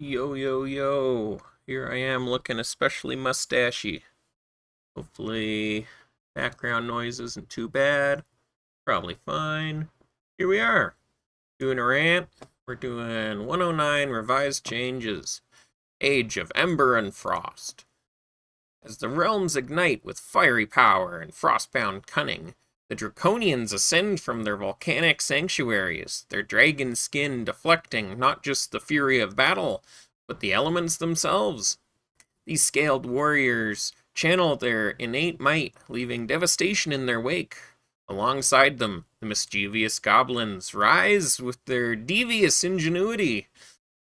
Yo, yo, yo. Here I am looking especially mustachy. Hopefully, background noise isn't too bad. Probably fine. Here we are, doing a rant. We're doing 109 revised changes. Age of Ember and Frost. As the realms ignite with fiery power and frostbound cunning, the Draconians ascend from their volcanic sanctuaries, their dragon skin deflecting not just the fury of battle, but the elements themselves. These scaled warriors channel their innate might, leaving devastation in their wake. Alongside them, the mischievous goblins rise with their devious ingenuity,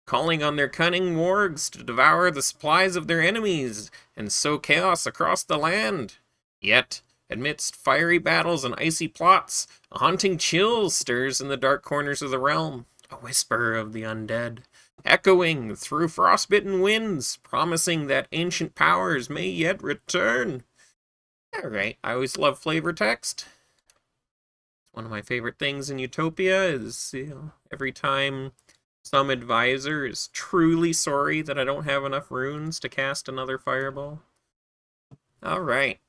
calling on their cunning wargs to devour the supplies of their enemies and sow chaos across the land. Yet, amidst fiery battles and icy plots, a haunting chill stirs in the dark corners of the realm, a whisper of the undead, echoing through frostbitten winds, promising that ancient powers may yet return. Alright, I always love flavor text. One of my favorite things in Utopia is, every time some advisor is truly sorry that I don't have enough runes to cast another fireball. Alright.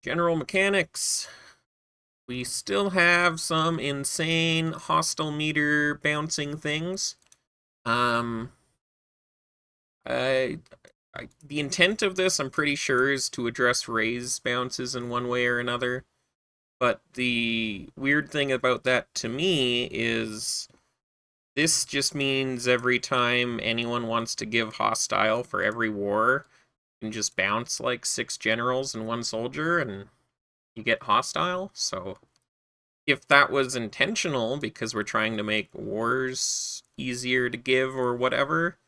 General mechanics. We still have some insane hostile meter bouncing things. Um, I, the intent of this, I'm pretty sure, is to address raise bounces in one way or another. But the weird thing about that to me is this just means every time anyone wants to give hostile for every war, you can just bounce like 6 generals and 1 soldier and you get hostile. So if that was intentional because we're trying to make wars easier to give or whatever,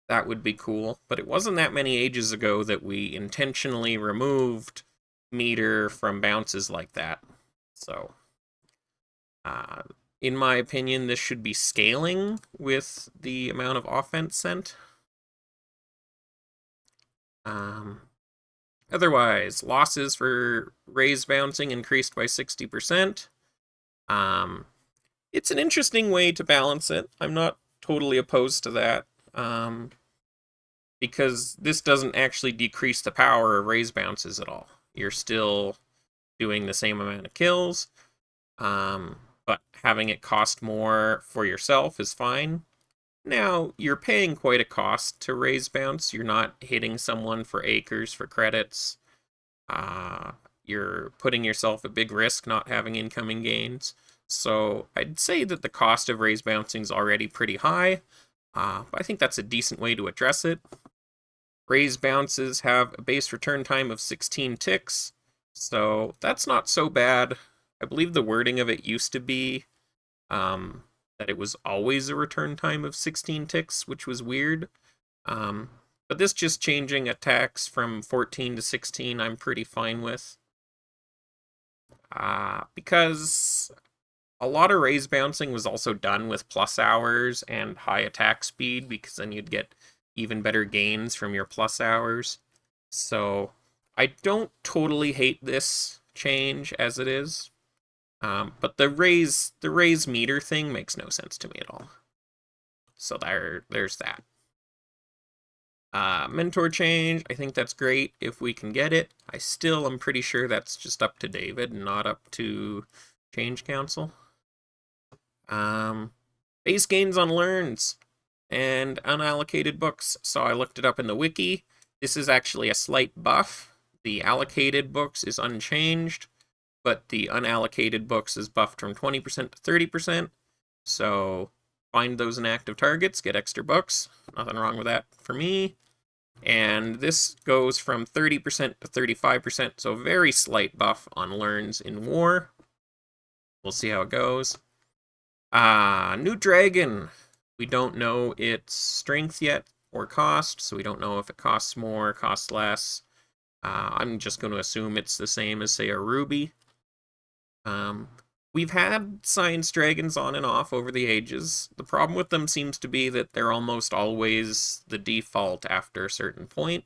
that would be cool. But it wasn't that many ages ago that we intentionally removed meter from bounces like that. So, in my opinion, this should be scaling with the amount of offense sent. Otherwise, losses for raise bouncing increased by 60%. It's an interesting way to balance it. I'm not totally opposed to that. Because this doesn't actually decrease the power of raise bounces at all. You're still doing the same amount of kills, but having it cost more for yourself is fine. Now, you're paying quite a cost to raise bounce. You're not hitting someone for acres for credits. You're putting yourself at big risk not having incoming gains. So I'd say that the cost of raise bouncing is already pretty high, but I think that's a decent way to address it. Raise bounces have a base return time of 16 ticks, so that's not so bad. I believe the wording of it used to be that it was always a return time of 16 ticks, which was weird. But this just changing attacks from 14 to 16 I'm pretty fine with. Because a lot of raise bouncing was also done with plus hours and high attack speed, because then you'd get even better gains from your plus hours. So I don't totally hate this change as it is. But the raise meter thing makes no sense to me at all. So there's that. Mentor change, I think that's great if we can get it. I still am pretty sure that's just up to David, not up to Change Council. Base gains on learns and unallocated books. So I looked it up in the wiki. This is actually a slight buff. The allocated books is unchanged, but the unallocated books is buffed from 20% to 30%. So find those inactive targets, get extra books. Nothing wrong with that for me. And this goes from 30% to 35%, so very slight buff on learns in war. We'll see how it goes. New dragon. We don't know its strength yet or cost, so we don't know if it costs more, costs less. I'm just going to assume it's the same as, say, a ruby. We've had science dragons on and off over the ages. The problem with them seems to be that they're almost always the default after a certain point.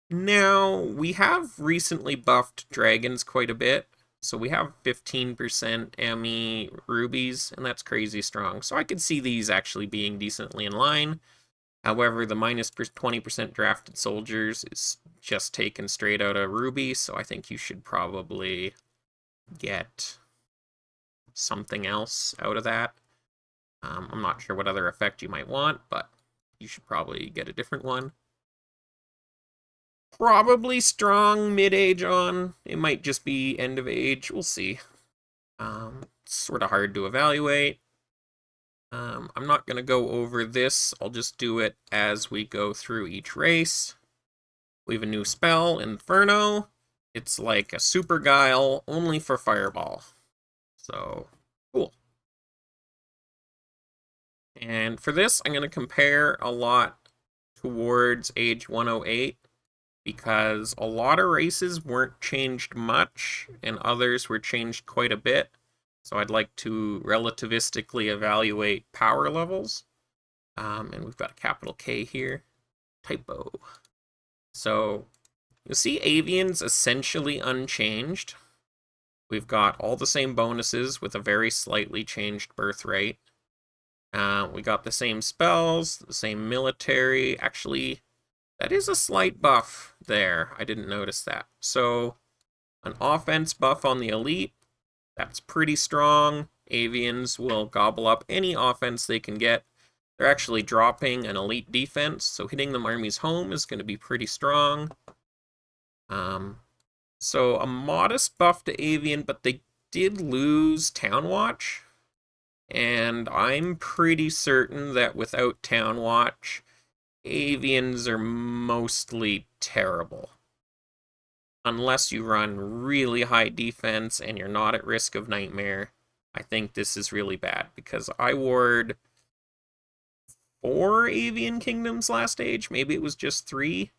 Now, we have recently buffed dragons quite a bit, So we have 15% ME rubies, and that's crazy strong. So I could see these actually being decently in line. However, the minus 20% drafted soldiers is just taken straight out of ruby, so I think you should probably get something else out of that. I'm not sure what other effect you might want, but you should probably get a different one. Probably strong mid-age on. It might just be end of age. We'll see. It's sort of hard to evaluate. I'm not going to go over this. I'll just do it as we go through each race. We have a new spell, Inferno. It's like a super guile, only for Fireball. So, cool. And for this, I'm going to compare a lot towards age 108 because a lot of races weren't changed much and others were changed quite a bit. So I'd like to relativistically evaluate power levels. And we've got a capital K here. Typo. So you'll see Avian's essentially unchanged. We've got all the same bonuses with a very slightly changed birth rate. We got the same spells, the same military. Actually, that is a slight buff there. I didn't notice that. So an offense buff on the elite. That's pretty strong. Avians will gobble up any offense they can get. They're actually dropping an elite defense, so hitting them armies home is going to be pretty strong. So a modest buff to Avian, but they did lose Town Watch. And I'm pretty certain that without Town Watch, Avians are mostly terrible. Unless you run really high defense and you're not at risk of Nightmare, I think this is really bad because I ward 4 Avian Kingdoms last age. Maybe it was just 3.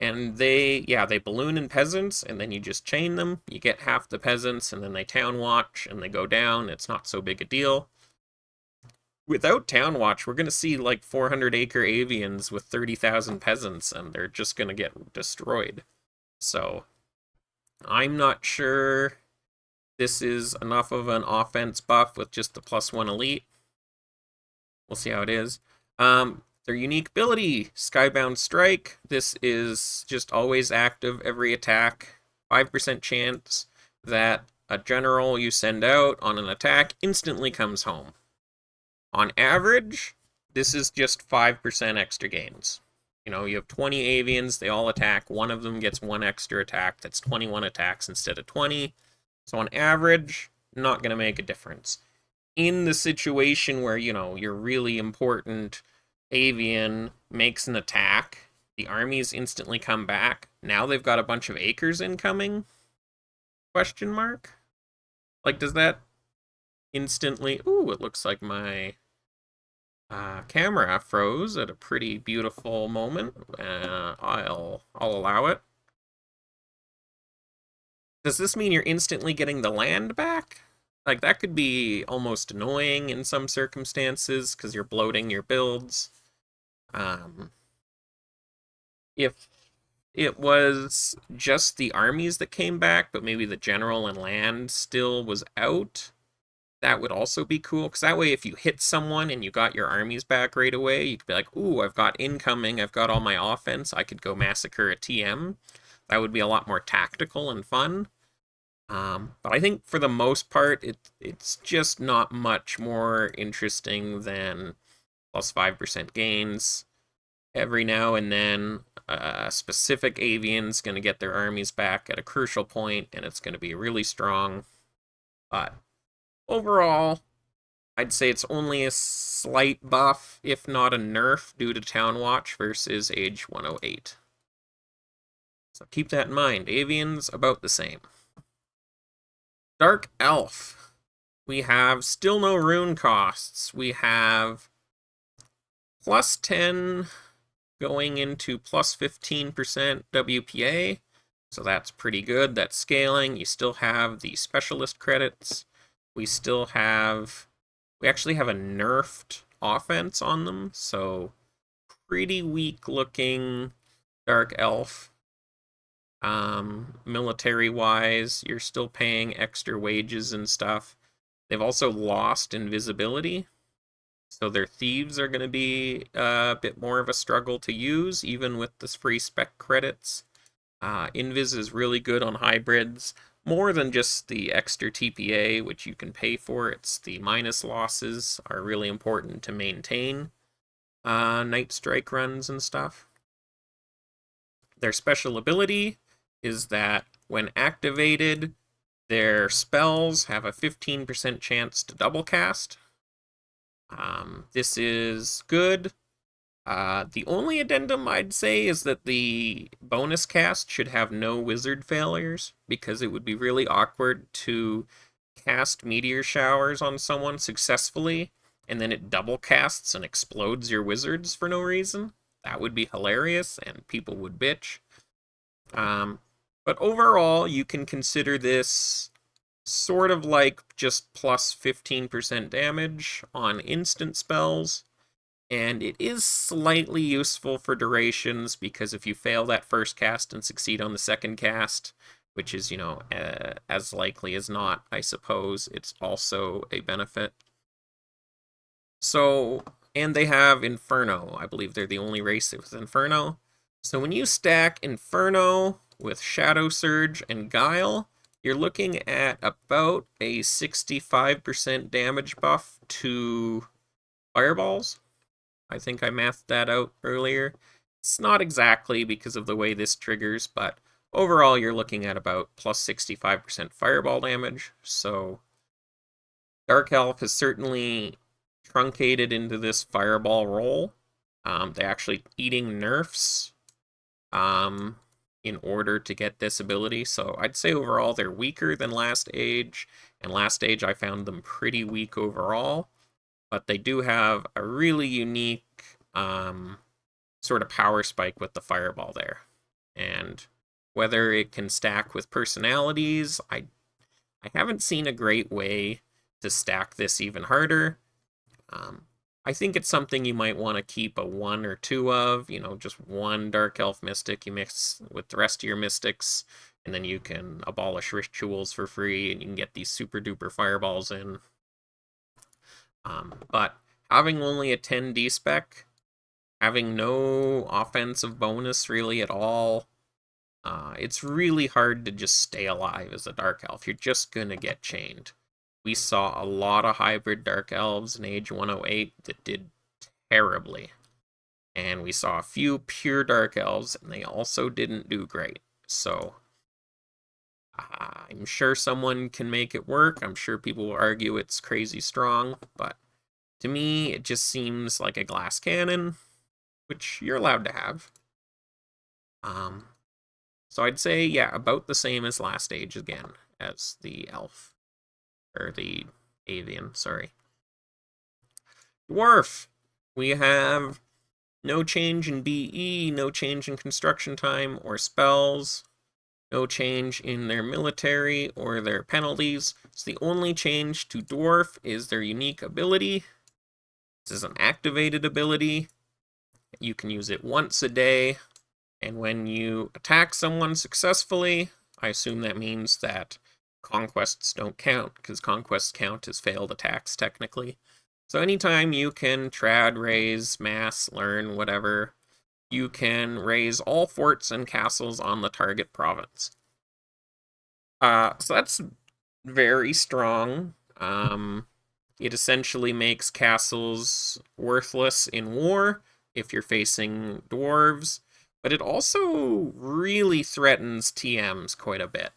And they balloon in peasants, and then you just chain them. You get half the peasants, and then they Town Watch, and they go down. It's not so big a deal. Without Town Watch, we're going to see like 400-acre Avians with 30,000 peasants, and they're just going to get destroyed. So I'm not sure this is enough of an offense buff with just the +1 elite. We'll see how it is. Their unique ability, Skybound Strike. This is just always active every attack. 5% chance that a general you send out on an attack instantly comes home. On average, this is just 5% extra gains. You know, you have 20 Avians, they all attack. One of them gets 1 extra attack. That's 21 attacks instead of 20. So on average, not going to make a difference. In the situation where, you know, you're really important, Avian makes an attack, the armies instantly come back. Now they've got a bunch of acres incoming? Question mark? Like, does that instantly... Ooh, it looks like my camera froze at a pretty beautiful moment. I'll allow it. Does this mean you're instantly getting the land back? Like, that could be almost annoying in some circumstances because you're bloating your builds. If it was just the armies that came back, but maybe the general and land still was out, that would also be cool. Because that way, if you hit someone and you got your armies back right away, you could be like, ooh, I've got incoming, I've got all my offense, I could go massacre a TM. That would be a lot more tactical and fun. But I think for the most part, it's just not much more interesting than +5% gains. Every now and then, a specific Avian's going to get their armies back at a crucial point, and it's going to be really strong. But overall, I'd say it's only a slight buff, if not a nerf, due to Town Watch versus age 108. So keep that in mind. Avian's about the same. Dark Elf. We have still no rune costs. We have +10 going into +15% WPA. So that's pretty good. That's scaling. You still have the specialist credits. We actually have a nerfed offense on them. So pretty weak looking Dark Elf. Military-wise, you're still paying extra wages and stuff. They've also lost invisibility, so their thieves are going to be a bit more of a struggle to use, even with the free spec credits. Invis is really good on hybrids, more than just the extra TPA, which you can pay for. It's the minus losses are really important to maintain Night Strike runs and stuff. Their special ability is that when activated, their spells have a 15% chance to double cast. This is good. The only addendum I'd say is that the bonus cast should have no wizard failures, because it would be really awkward to cast meteor showers on someone successfully, and then it double casts and explodes your wizards for no reason. That would be hilarious, and people would bitch. But overall, you can consider this sort of like just plus 15% damage on instant spells. And it is slightly useful for durations, because if you fail that first cast and succeed on the second cast, which is, as likely as not, I suppose, it's also a benefit. So, and they have Inferno. I believe they're the only race with Inferno. So when you stack Inferno with Shadow Surge and Guile, you're looking at about a 65% damage buff to fireballs. I think I mathed that out earlier. It's not exactly because of the way this triggers, but overall you're looking at about plus 65% fireball damage. So Dark Elf is certainly truncated into this fireball role. They're actually eating nerfs in order to get this ability. So I'd say overall they're weaker than Last Age, and Last Age I found them pretty weak overall. But they do have a really unique sort of power spike with the fireball there. And whether it can stack with personalities, I haven't seen a great way to stack this even harder. I think it's something you might want to keep a 1 or 2 of, just one Dark Elf Mystic you mix with the rest of your Mystics, and then you can abolish rituals for free, and you can get these super duper fireballs in. But having only a 10D spec, having no offensive bonus really at all, it's really hard to just stay alive as a Dark Elf. You're just gonna get chained. We saw a lot of hybrid Dark Elves in Age 108 that did terribly. And we saw a few pure Dark Elves, and they also didn't do great. So, I'm sure someone can make it work. I'm sure people will argue it's crazy strong, but to me, it just seems like a glass cannon, which you're allowed to have. So I'd say, yeah, about the same as Last Age again, as the Elf. Or the Avian, sorry. Dwarf! We have no change in BE, no change in construction time or spells, no change in their military or their penalties. So the only change to Dwarf is their unique ability. This is an activated ability. You can use it once a day, and when you attack someone successfully, I assume that means that conquests don't count, because conquests count as failed attacks technically. So anytime you can trad, raise, mass, learn, whatever, you can raise all forts and castles on the target province. So that's very strong. It essentially makes castles worthless in war if you're facing dwarves, but it also really threatens TMs quite a bit.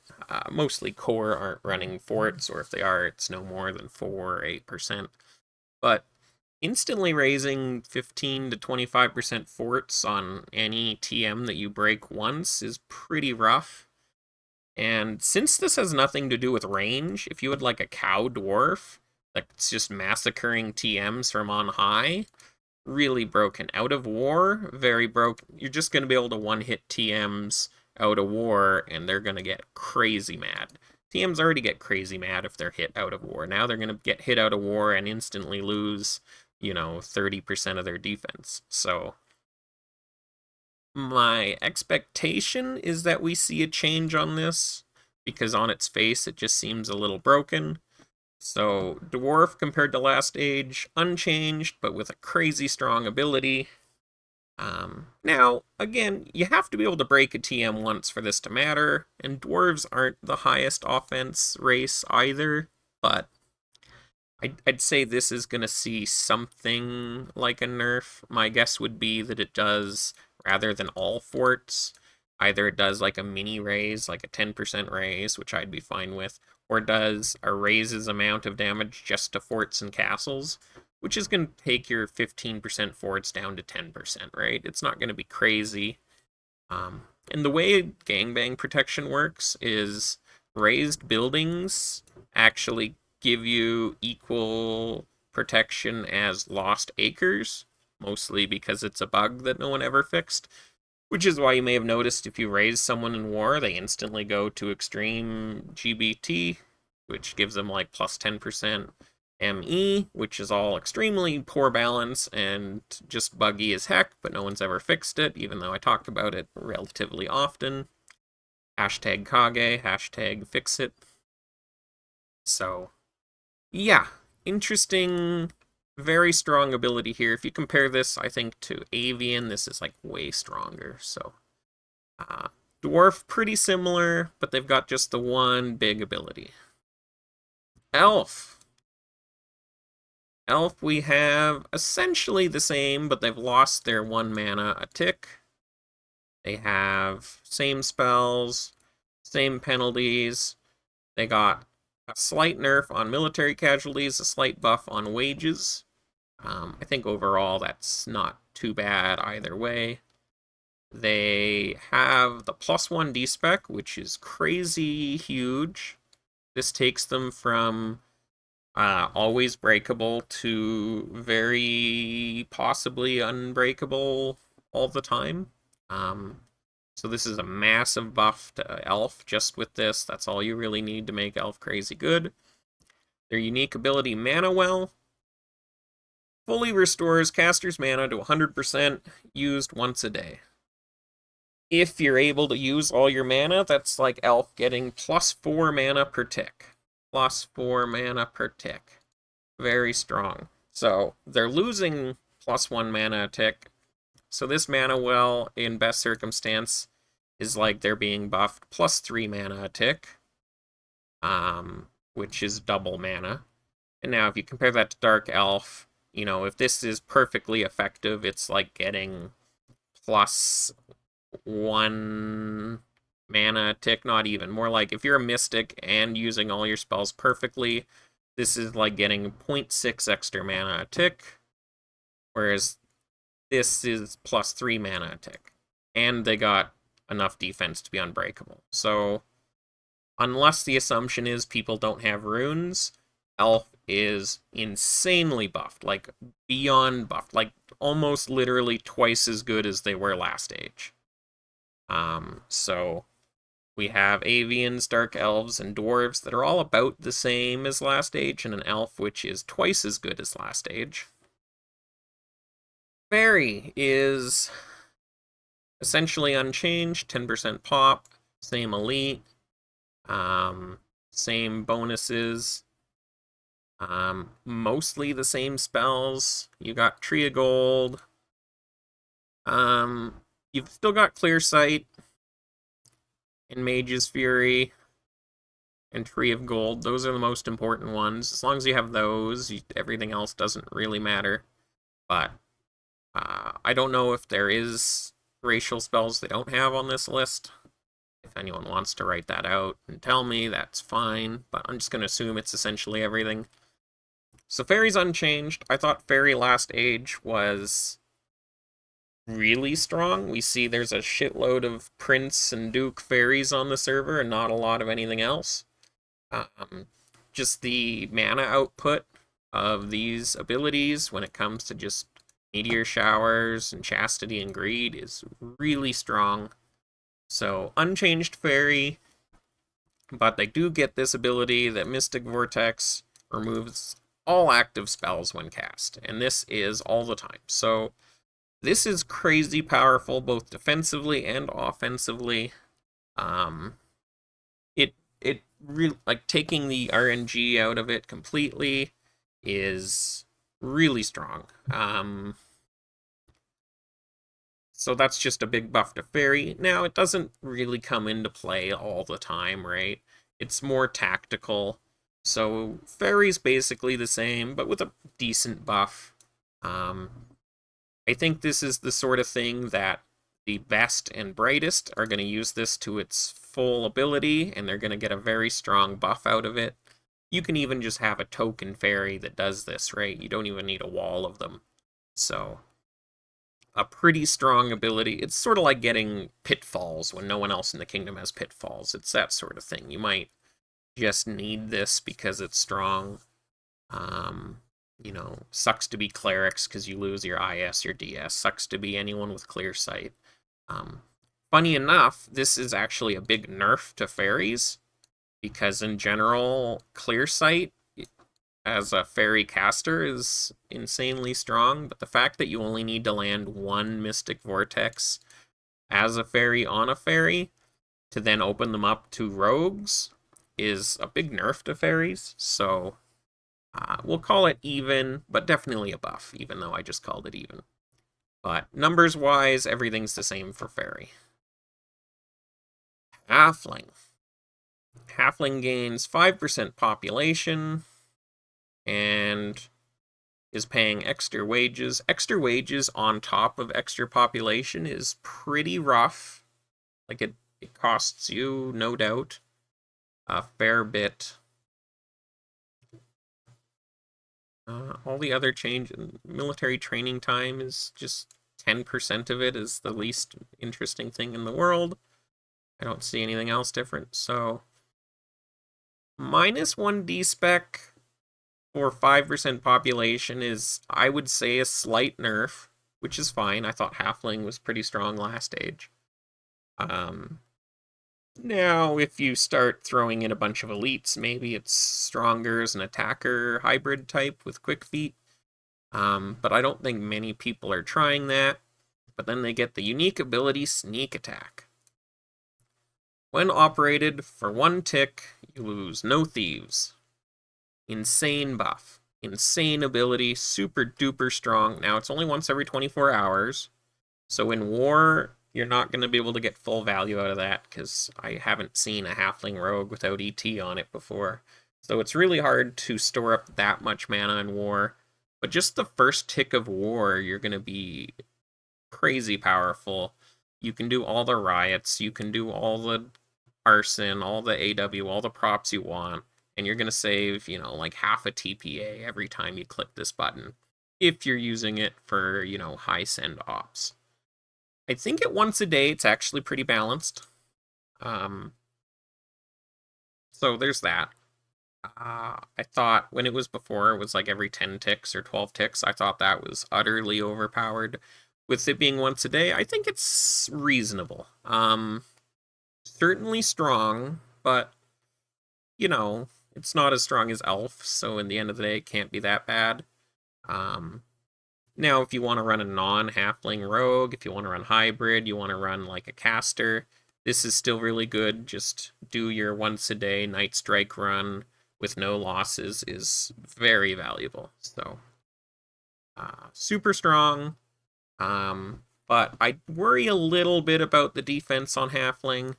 Mostly core aren't running forts, or if they are, it's no more than 4 or 8%. But instantly raising 15 to 25% forts on any TM that you break once is pretty rough. And since this has nothing to do with range, if you had like a cow dwarf that's just massacring TMs from on high, really broken. Out of war, very broken. You're just going to be able to one-hit TMs out of war, and they're going to get crazy mad. TMs already get crazy mad if they're hit out of war. Now they're going to get hit out of war and instantly lose, 30% of their defense. So My expectation is that we see a change on this, because on its face it just seems a little broken. So, Dwarf compared to last age, unchanged, but with a crazy strong ability. Now, again, you have to be able to break a TM once for this to matter, and Dwarves aren't the highest offense race either, but I'd say this is going to see something like a nerf. My guess would be that it does, rather than all forts, either it does like a mini raise, like a 10% raise, which I'd be fine with, or does a raises amount of damage just to forts and castles, which is going to take your 15% forts down to 10%, right? It's not going to be crazy. And the way gangbang protection works is raised buildings actually give you equal protection as lost acres, mostly because it's a bug that no one ever fixed. Which is why you may have noticed if you raise someone in war, they instantly go to extreme GBT, which gives them like plus 10% ME, which is all extremely poor balance and just buggy as heck, but no one's ever fixed it, even though I talk about it relatively often. Hashtag Kage, hashtag fix it. So, yeah, interesting, very strong ability here. If you compare this, I think, to Avian, this is like way stronger. So, Dwarf, pretty similar, but they've got just the one big ability. Elf. Elf, we have essentially the same, but they've lost their 1 mana a tick. They have same spells, same penalties. They got a slight nerf on military casualties, a slight buff on wages. I think overall that's not too bad either way. They have the +1 D-spec, which is crazy huge. This takes them from always breakable to very possibly unbreakable all the time. So this is a massive buff to Elf just with this. That's all you really need to make Elf crazy good. Their unique ability, Mana Well, fully restores caster's mana to 100% used once a day. If you're able to use all your mana, that's like Elf getting +4 mana per tick. +4 mana per tick. Very strong. So they're losing +1 mana a tick. So this Mana Well, in best circumstance, is like they're being buffed +3 mana a tick, which is double mana. And now if you compare that to Dark Elf, you know, if this is perfectly effective, it's like getting +1 mana a tick, not even. More like if you're a Mystic and using all your spells perfectly, this is like getting 0.6 extra mana a tick, whereas this is +3 mana a tick. And they got enough defense to be unbreakable. So, unless the assumption is people don't have runes, Elf is insanely buffed, like beyond buffed, like almost literally twice as good as they were last age. So we have Avians, Dark Elves, and Dwarves that are all about the same as last age, and an Elf which is twice as good as last age. Fairy is essentially unchanged, 10% pop, same elite, same bonuses, mostly the same spells. You got Tree of Gold. You've still got Clear Sight and Mage's Fury and Tree of Gold. Those are the most important ones. As long as you have those, everything else doesn't really matter. But I don't know if there is racial spells they don't have on this list. If anyone wants to write that out and tell me, that's fine. But I'm just going to assume it's essentially everything. So Fairy's unchanged. I thought Fairy last age was really strong. We see there's a shitload of Prince and Duke fairies on the server and not a lot of anything else. Just the mana output of these abilities when it comes to just Meteor Showers and Chastity and Greed is really strong. So, unchanged Fairy, but they do get this ability that Mystic Vortex removes all active spells when cast, and this is all the time. So, This is crazy powerful, both defensively and offensively. Um, it really, like, taking the RNG out of it completely is really strong. So that's just a big buff to fairy. Now, it doesn't really come into play all the time, right? It's more tactical. So fairy's basically the same, but with a decent buff. Um, I think this is the sort of thing that the best and brightest are going to use this to its full ability, and they're going to get a very strong buff out of it. You can even just have a token fairy that does this, right? You don't even need a wall of them. So, a pretty strong ability. It's sort of like getting pitfalls when no one else in the kingdom has pitfalls. It's that sort of thing. You might just need this because it's strong. Um, sucks to be clerics because you lose your IS, your DS. Sucks to be anyone with clear sight. Um, Funny enough, this is actually a big nerf to fairies because in general, clear sight as a fairy caster is insanely strong, but the fact that you only need to land one Mystic Vortex as a fairy on a fairy to then open them up to rogues is a big nerf to fairies, so we'll call it even, but definitely a buff, even though I just called it even. But numbers-wise, everything's the same for fairy. Halfling. Halfling gains 5% population, and is paying extra wages. Extra wages on top of extra population is pretty rough. Like, it costs you, no doubt, a fair bit. All the other change, military training time is just 10% of it is the least interesting thing in the world. I don't see anything else different, so -1 D-spec for 5% population is, I would say, a slight nerf, which is fine. I thought Halfling was pretty strong last age. Now, if you start throwing in a bunch of elites, maybe it's stronger as an attacker hybrid type with quick feet. But I don't think many people are trying that. But then they get the unique ability Sneak Attack. When operated for 1 tick, you lose no thieves. Insane buff. Insane ability, super duper strong. Now, it's only once every 24 hours. So in war, you're not going to be able to get full value out of that because I haven't seen a halfling rogue without ET on it before. So it's really hard to store up that much mana in war. But just the first tick of war, you're going to be crazy powerful. You can do all the riots, you can do all the arson, all the AW, all the props you want, and you're going to save, like half a TPA every time you click this button if you're using it for, high send ops. I think at once a day, it's actually pretty balanced. So there's that. I thought when it was before, it was like every 10 ticks or 12 ticks. I thought that was utterly overpowered. With it being once a day, I think it's reasonable. Certainly strong, but, it's not as strong as Elf, so in the end of the day, it can't be that bad. Now, if you want to run a non-halfling rogue, if you want to run hybrid, you want to run like a caster, this is still really good. Just do your once-a-day Night Strike run with no losses is very valuable. So, super strong. But I worry a little bit about the defense on halfling.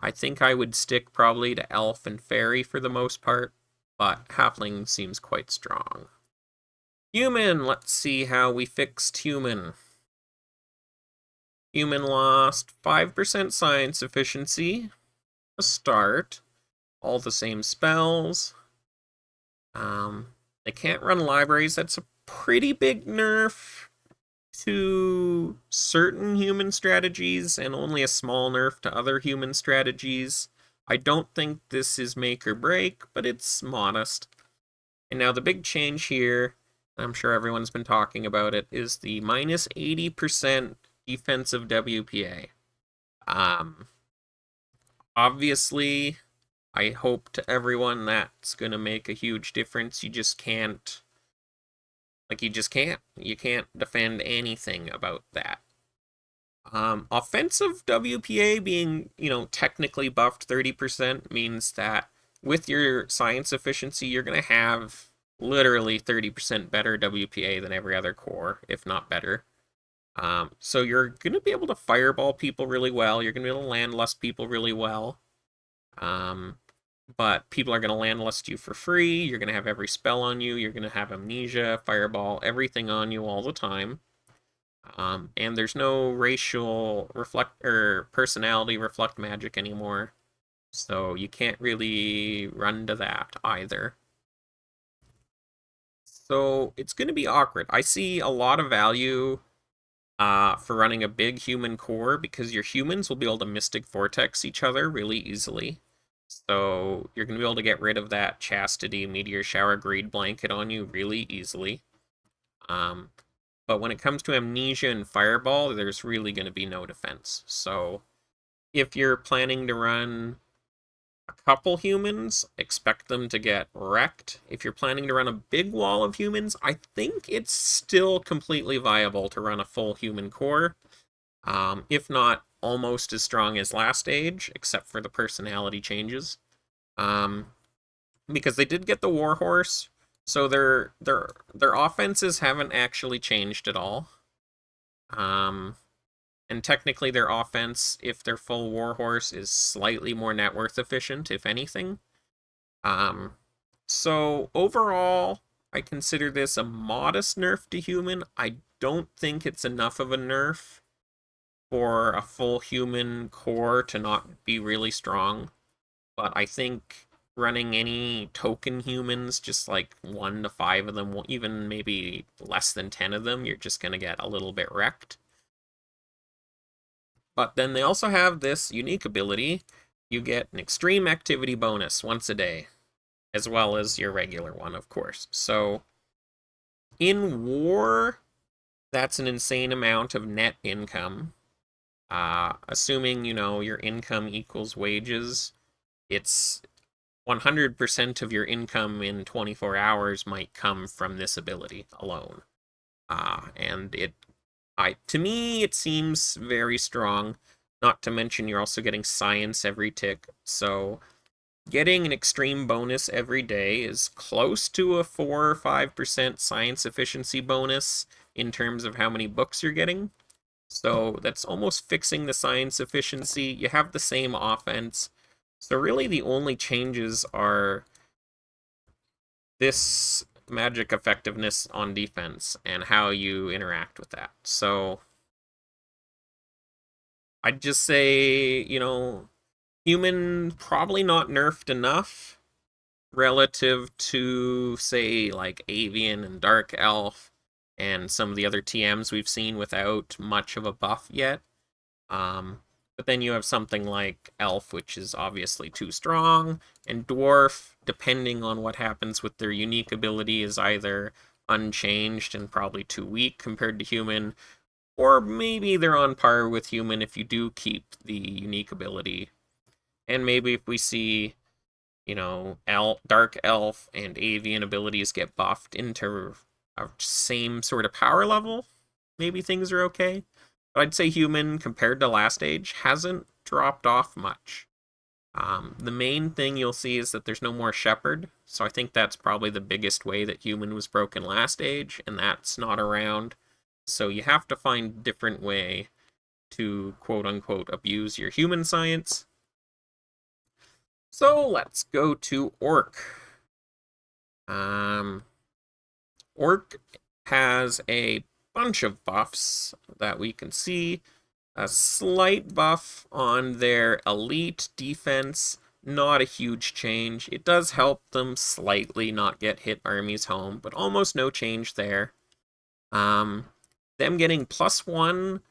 I think I would stick probably to elf and fairy for the most part, but halfling seems quite strong. Human, let's see how we fixed human. Human lost 5% science efficiency. A start. All the same spells. They can't run libraries. That's a pretty big nerf to certain human strategies and only a small nerf to other human strategies. I don't think this is make or break, but it's modest. And now the big change here, I'm sure everyone's been talking about it, is the -80% defensive WPA. Obviously, I hope to everyone that's going to make a huge difference. You just can't Like, you just can't. You can't defend anything about that. Offensive WPA being, technically buffed 30% means that with your science efficiency, you're going to have literally 30% better WPA than every other core, if not better. So you're going to be able to fireball people really well. You're going to be able to landlust people really well. But people are going to landlust you for free. You're going to have every spell on you. You're going to have amnesia, fireball, everything on you all the time. And there's no racial reflect or personality reflect magic anymore. So you can't really run to that either. So it's going to be awkward. I see a lot of value for running a big human core because your humans will be able to Mystic Vortex each other really easily. So you're going to be able to get rid of that Chastity Meteor Shower Greed blanket on you really easily. But when it comes to Amnesia and Fireball, there's really going to be no defense. So if you're planning to run a couple humans, expect them to get wrecked. If you're planning to run a big wall of humans, I think it's still completely viable to run a full human core. If not almost as strong as last age, except for the personality changes. Because they did get the Warhorse, so their offenses haven't actually changed at all. And technically their offense, if they're full Warhorse, is slightly more net worth efficient, if anything. So overall, I consider this a modest nerf to human. I don't think it's enough of a nerf for a full human core to not be really strong. But I think running any token humans, just like 1 to 5 of them, even maybe less than 10 of them, you're just going to get a little bit wrecked. But then they also have this unique ability. You get an extreme activity bonus once a day, as well as your regular one, of course. So in war, that's an insane amount of net income. Assuming, your income equals wages, it's 100% of your income in 24 hours might come from this ability alone. And to me, it seems very strong. Not to mention, you're also getting science every tick. So getting an extreme bonus every day is close to a 4 or 5% science efficiency bonus in terms of how many books you're getting. So that's almost fixing the science efficiency. You have the same offense. So really the only changes are this magic effectiveness on defense and how you interact with that. So I'd just say, human probably not nerfed enough relative to, say, like Avian and Dark Elf and some of the other TMs we've seen without much of a buff yet. But then you have something like Elf, which is obviously too strong, and Dwarf, depending on what happens with their unique ability, is either unchanged and probably too weak compared to human, or maybe they're on par with human if you do keep the unique ability. And maybe if we see, Dark Elf and Avian abilities get buffed into a same sort of power level, maybe things are okay. But I'd say human, compared to last age, hasn't dropped off much. The main thing you'll see is that there's no more shepherd, so I think that's probably the biggest way that human was broken last age, and that's not around. So you have to find a different way to quote-unquote abuse your human science. So let's go to Orc. Orc has a bunch of buffs that we can see. A slight buff on their elite defense, not a huge change. It does help them slightly not get hit armies home, but almost no change there. Them getting +1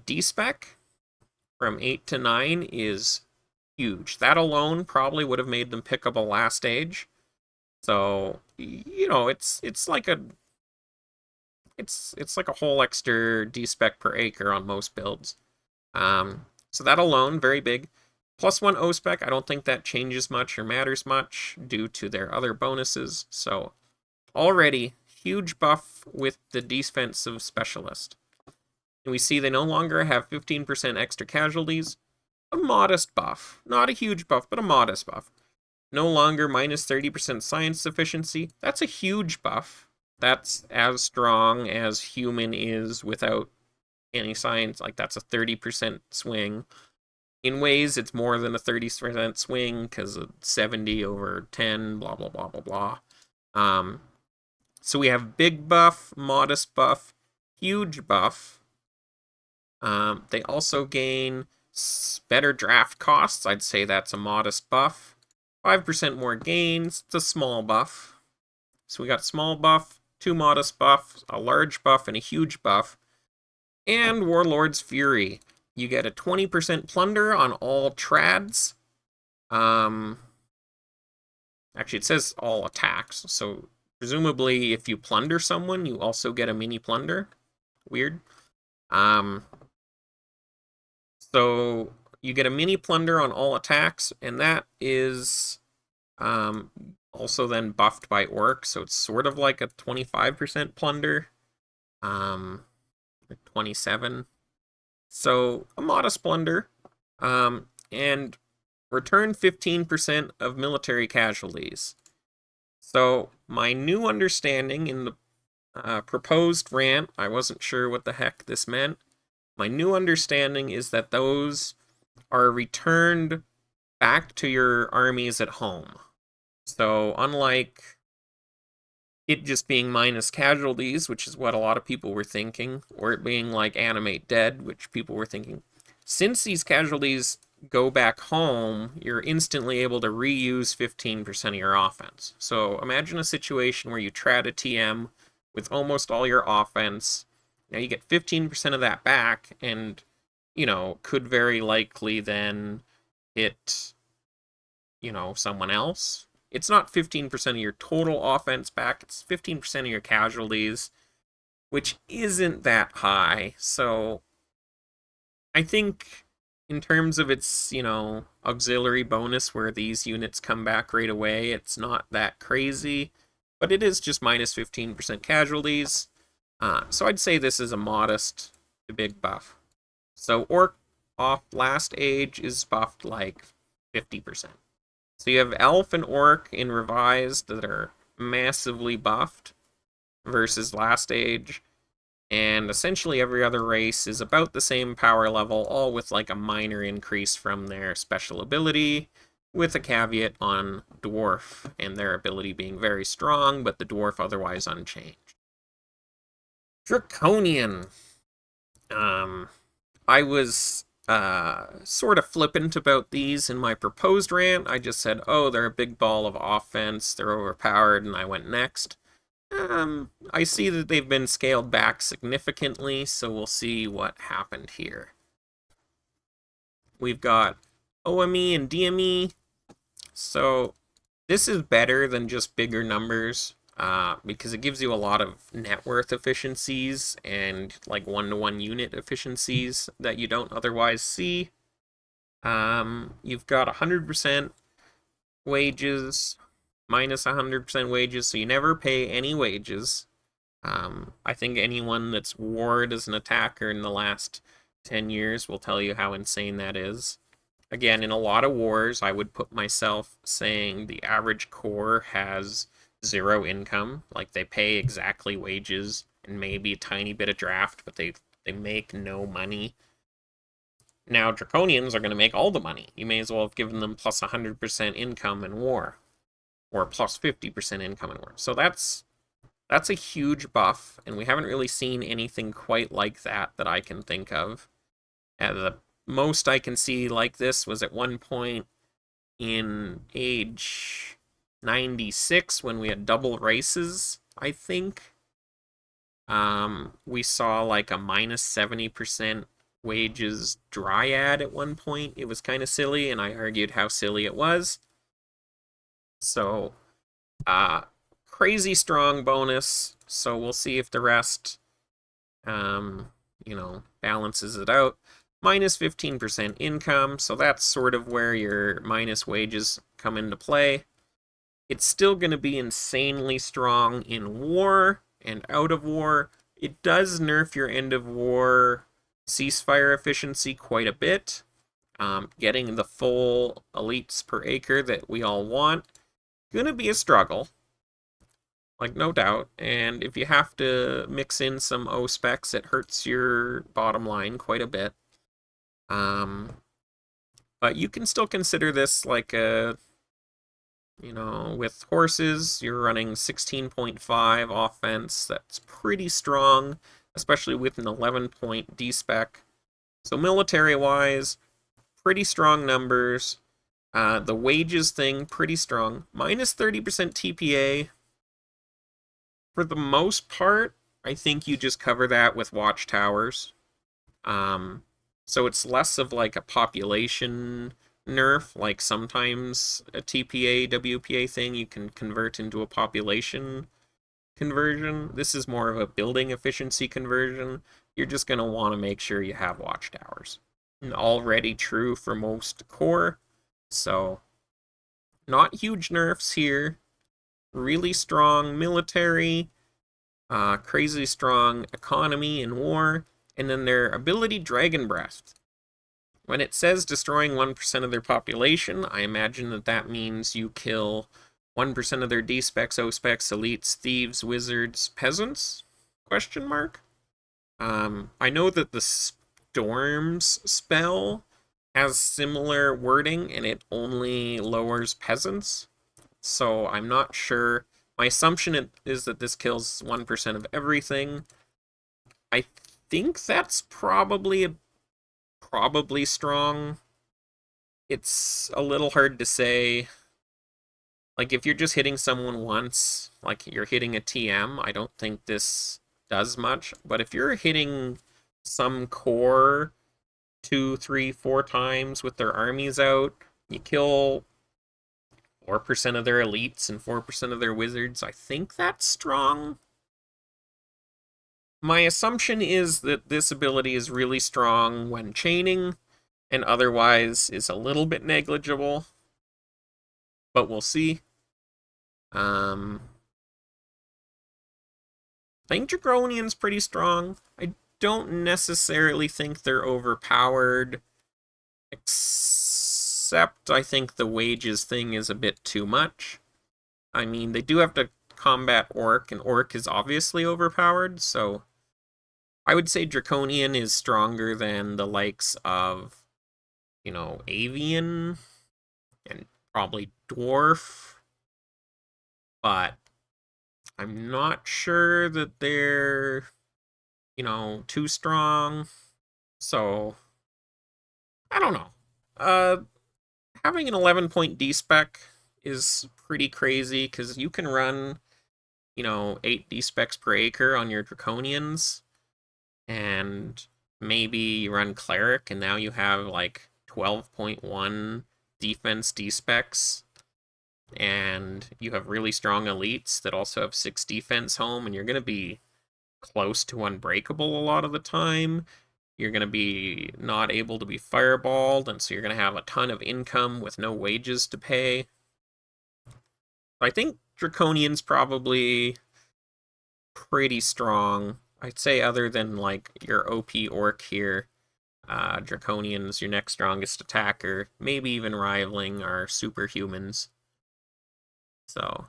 D-spec from 8 to 9 is huge. That alone probably would have made them pick up a last age. So, it's like a whole extra D-spec per acre on most builds. So that alone, very big. +1 O-spec, I don't think that changes much or matters much due to their other bonuses. So already huge buff with the defensive specialist. And we see they no longer have 15% extra casualties. A modest buff. Not a huge buff, but a modest buff. No longer minus 30% science efficiency. That's a huge buff. That's as strong as human is without any science. Like, that's a 30% swing. In ways, it's more than a 30% swing because of 70 over 10, blah, blah, blah, blah, blah. So we have big buff, modest buff, huge buff. They also gain better draft costs. I'd say that's a modest buff. 5% more gains. It's a small buff. So we got small buff, 2 modest buffs, a large buff, and a huge buff. And Warlord's Fury. You get a 20% plunder on all trads. Actually, it says all attacks. So presumably, if you plunder someone, you also get a mini plunder. Weird. So you get a mini plunder on all attacks, and that is also then buffed by Orc, so it's sort of like a 25% plunder. 27. So a modest plunder. And return 15% of military casualties. So my new understanding in the proposed rant, I wasn't sure what the heck this meant. My new understanding is that those are returned back to your armies at home. So unlike it just being minus casualties, which is what a lot of people were thinking, or it being like animate dead, which people were thinking, since these casualties go back home, you're instantly able to reuse 15% of your offense. So imagine a situation where you trad a TM with almost all your offense. Now you get 15% of that back, and, you know, could very likely then hit, you know, someone else. It's not 15% of your total offense back, it's 15% of your casualties, which isn't that high. So I think in terms of its, you know, auxiliary bonus where these units come back right away, it's not that crazy, but it is just minus 15% casualties. So I'd say this is a modest to big buff. So Orc off last age is buffed like 50%. So you have Elf and Orc in Revised that are massively buffed versus last age. And essentially every other race is about the same power level, all with like a minor increase from their special ability, with a caveat on Dwarf and their ability being very strong, but the Dwarf otherwise unchanged. Draconian. I was sort of flippant about these in my proposed rant. I just said, oh, they're a big ball of offense, they're overpowered, and I went next. I see that they've been scaled back significantly, so we'll see what happened here. We've got OME and DME. So this is better than just bigger numbers, because it gives you a lot of net worth efficiencies and like one-to-one unit efficiencies that you don't otherwise see. You've got 100% wages, minus 100% wages, so you never pay any wages. I think anyone that's warred as an attacker in the last 10 years will tell you how insane that is. Again, in a lot of wars, I would put myself saying the average corps has 0 income. Like, they pay exactly wages and maybe a tiny bit of draft, but they make no money. Now, Draconians are going to make all the money. You may as well have given them plus 100% income in war, or plus 50% income in war. So that's a huge buff, and we haven't really seen anything quite like that I can think of. The most I can see like this was at one point in age 96 when we had double races, I think. We saw like a minus 70% wages dryad at one point. It was kind of silly, and I argued how silly it was. So, crazy strong bonus. So we'll see if the rest, balances it out. Minus 15% income, so that's sort of where your minus wages come into play. It's still going to be insanely strong in war, and out of war. It does nerf your end of war ceasefire efficiency quite a bit. Getting the full elites per acre that we all want, gonna be a struggle, like no doubt. And if you have to mix in some O specs, it hurts your bottom line quite a bit. But you can still consider this like a, with horses, you're running 16.5 offense. That's pretty strong, especially with an 11-point D spec. So military-wise, pretty strong numbers. The wages thing, pretty strong. Minus 30% TPA. For the most part, I think you just cover that with watchtowers. So it's less of like a population nerf, like sometimes a TPA, WPA thing you can convert into a population conversion. This is more of a building efficiency conversion. You're just going to want to make sure you have watchtowers. Already true for most core, so not huge nerfs here. Really strong military, crazy strong economy and war, and then their ability Dragon Breath. When it says destroying 1% of their population, I imagine that means you kill 1% of their D-specs, O-specs, elites, thieves, wizards, peasants? Question mark? I know that the Storms spell has similar wording, and it only lowers peasants. So I'm not sure. My assumption is that this kills 1% of everything. I think that's probably strong. It's a little hard to say. Like, if you're just hitting someone once, like you're hitting a TM, I don't think this does much. But if you're hitting some core 2, 3, 4 times with their armies out, you kill 4% of their elites and 4% of their wizards. I think that's strong. My assumption is that this ability is really strong when chaining, and otherwise is a little bit negligible. But we'll see. I think Draconian's pretty strong. I don't necessarily think they're overpowered, except I think the wages thing is a bit too much. I mean, they do have to combat Orc, and Orc is obviously overpowered, so I would say Draconian is stronger than the likes of, Avian and probably Dwarf, but I'm not sure that they're, too strong, so I don't know. Having an 11-point D-spec is pretty crazy, because you can run, 8 D-specs per acre on your Draconians, and maybe you run Cleric, and now you have, like, 12.1 defense D-specs, and you have really strong elites that also have 6 defense home, and you're going to be close to unbreakable a lot of the time. You're going to be not able to be fireballed, and so you're going to have a ton of income with no wages to pay. I think Draconian's probably pretty strong. I'd say other than, like, your OP Orc here, Draconian's your next strongest attacker, maybe even rivaling our superhumans. So,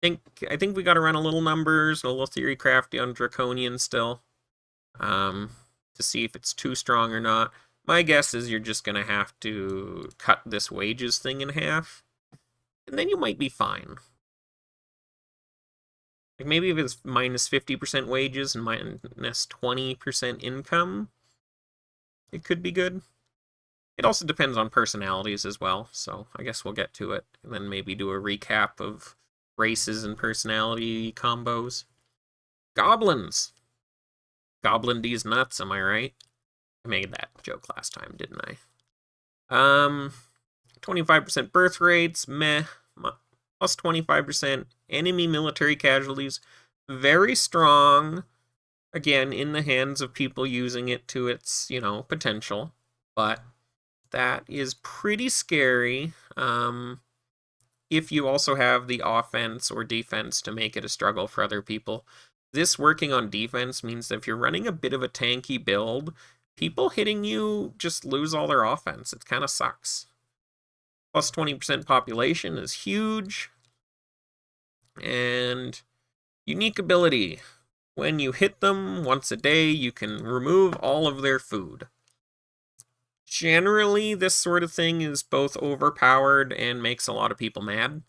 I think we gotta run a little numbers, a little theory crafty on Draconian still, to see if it's too strong or not. My guess is you're just gonna have to cut this wages thing in half, and then you might be fine. Like, maybe if it's minus 50% wages and minus 20% income, it could be good. It also depends on personalities as well, so I guess we'll get to it, and then maybe do a recap of races and personality combos. Goblins! Goblin D's nuts, am I right? I made that joke last time, didn't I? 25% birth rates, meh. Plus 25% enemy military casualties. Very strong. Again, in the hands of people using it to its, potential. But that is pretty scary. If you also have the offense or defense to make it a struggle for other people. this working on defense means that if you're running a bit of a tanky build, people hitting you just lose all their offense. It kind of sucks. Plus 20% population is huge. And unique ability. When you hit them once a day, you can remove all of their food. Generally, this sort of thing is both overpowered and makes a lot of people mad.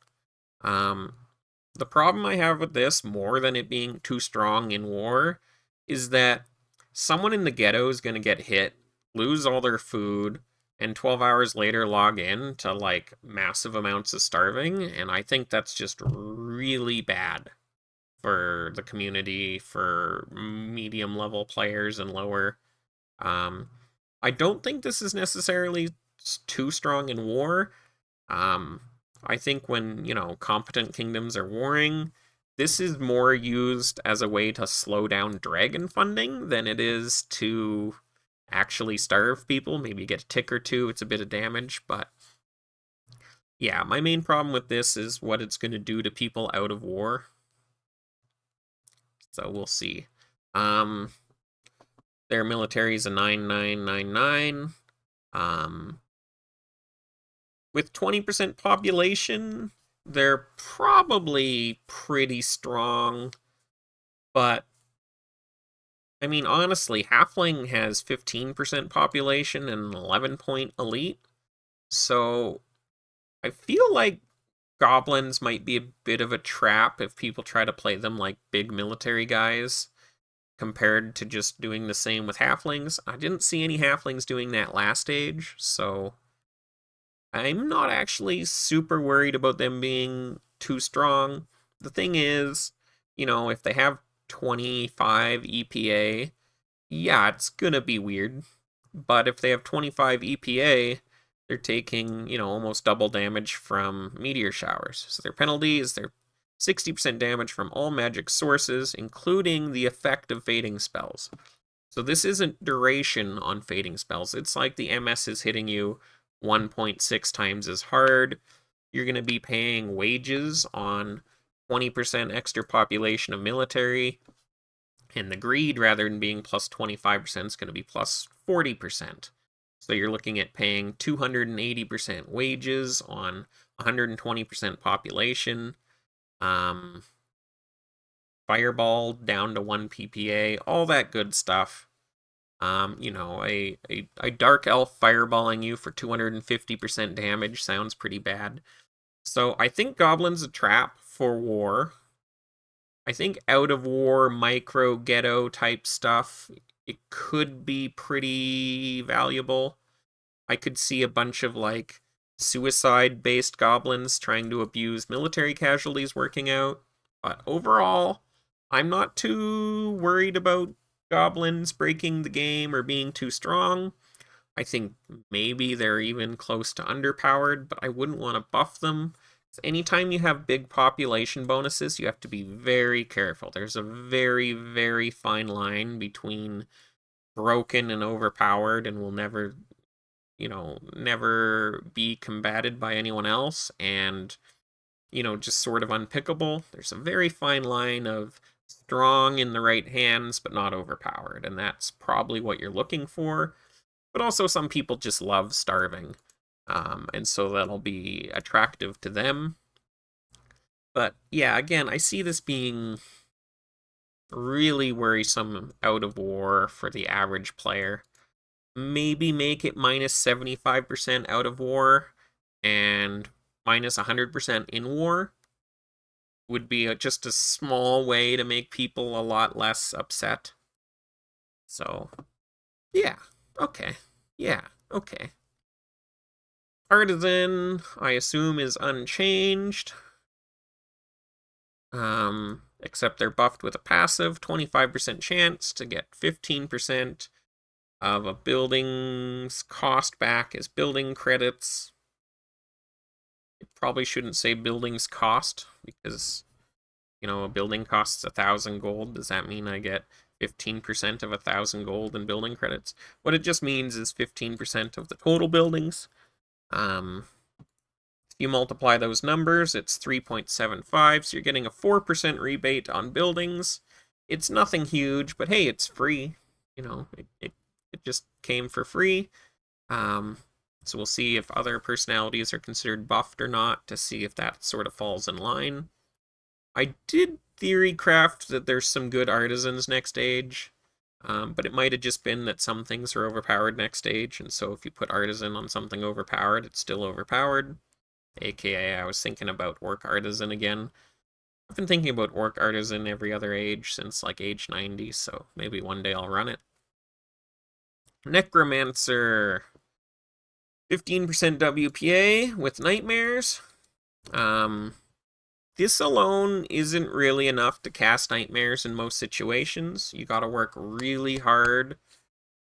The problem I have with this, more than it being too strong in war, is that someone in the ghetto is going to get hit, lose all their food, and 12 hours later log in to like massive amounts of starving, and I think that's just really bad for the community, for medium level players and lower. I don't think this is necessarily too strong in war. I think when, competent kingdoms are warring, this is more used as a way to slow down dragon funding than it is to actually starve people. Maybe get a tick or two, it's a bit of damage, but yeah, my main problem with this is what it's going to do to people out of war. So we'll see. Their military is a 9999. With 20% population, they're probably pretty strong. But, I mean, honestly, Halfling has 15% population and 11-point elite. So, I feel like goblins might be a bit of a trap if people try to play them like big military guys, compared to just doing the same with halflings. I didn't see any halflings doing that last age, so I'm not actually super worried about them being too strong. The thing is, if they have 25 EPA, yeah, it's gonna be weird. But if they have 25 EPA, they're taking, almost double damage from meteor showers. So their penalty is their 60% damage from all magic sources, including the effect of fading spells. So this isn't duration on fading spells. It's like the MS is hitting you 1.6 times as hard. You're going to be paying wages on 20% extra population of military. And the greed, rather than being plus 25%, is going to be plus 40%. So you're looking at paying 280% wages on 120% population. Fireball down to 1 PPA, all that good stuff. A dark elf fireballing you for 250% damage sounds pretty bad. So I think Goblin's a trap for war. I think out of war, micro ghetto type stuff, it could be pretty valuable. I could see a bunch of like suicide-based goblins trying to abuse military casualties working out. But overall, I'm not too worried about goblins breaking the game or being too strong. I think maybe they're even close to underpowered, but I wouldn't want to buff them. Anytime you have big population bonuses, you have to be very careful. There's a very, very fine line between broken and overpowered and will never be combated by anyone else, and, just sort of unpickable. There's a very fine line of strong in the right hands, but not overpowered, and that's probably what you're looking for. But also some people just love starving, and so that'll be attractive to them. But yeah, again, I see this being really worrisome out of war for the average player. Maybe make it minus 75% out of war and minus 100% in war would be just a small way to make people a lot less upset. So, yeah, okay. Yeah, okay. Artisan, I assume, is unchanged. Except they're buffed with a passive 25% chance to get 15% of a building's cost back as building credits. It probably shouldn't say building's cost, because, a building costs 1,000 gold. Does that mean I get 15% of 1,000 gold in building credits? What it just means is 15% of the total buildings. If you multiply those numbers, it's 3.75, so you're getting a 4% rebate on buildings. It's nothing huge, but hey, it's free. You know, it just came for free. Um, so we'll see if other personalities are considered buffed or not to see if that sort of falls in line. I did theory craft that there's some good artisans next age, but it might have just been that some things are overpowered next age, and so if you put artisan on something overpowered, it's still overpowered. AKA, I was thinking about orc artisan again. I've been thinking about orc artisan every other age since like age 90, so maybe one day I'll run it. Necromancer. 15% WPA with nightmares. This alone isn't really enough to cast nightmares in most situations. You gotta work really hard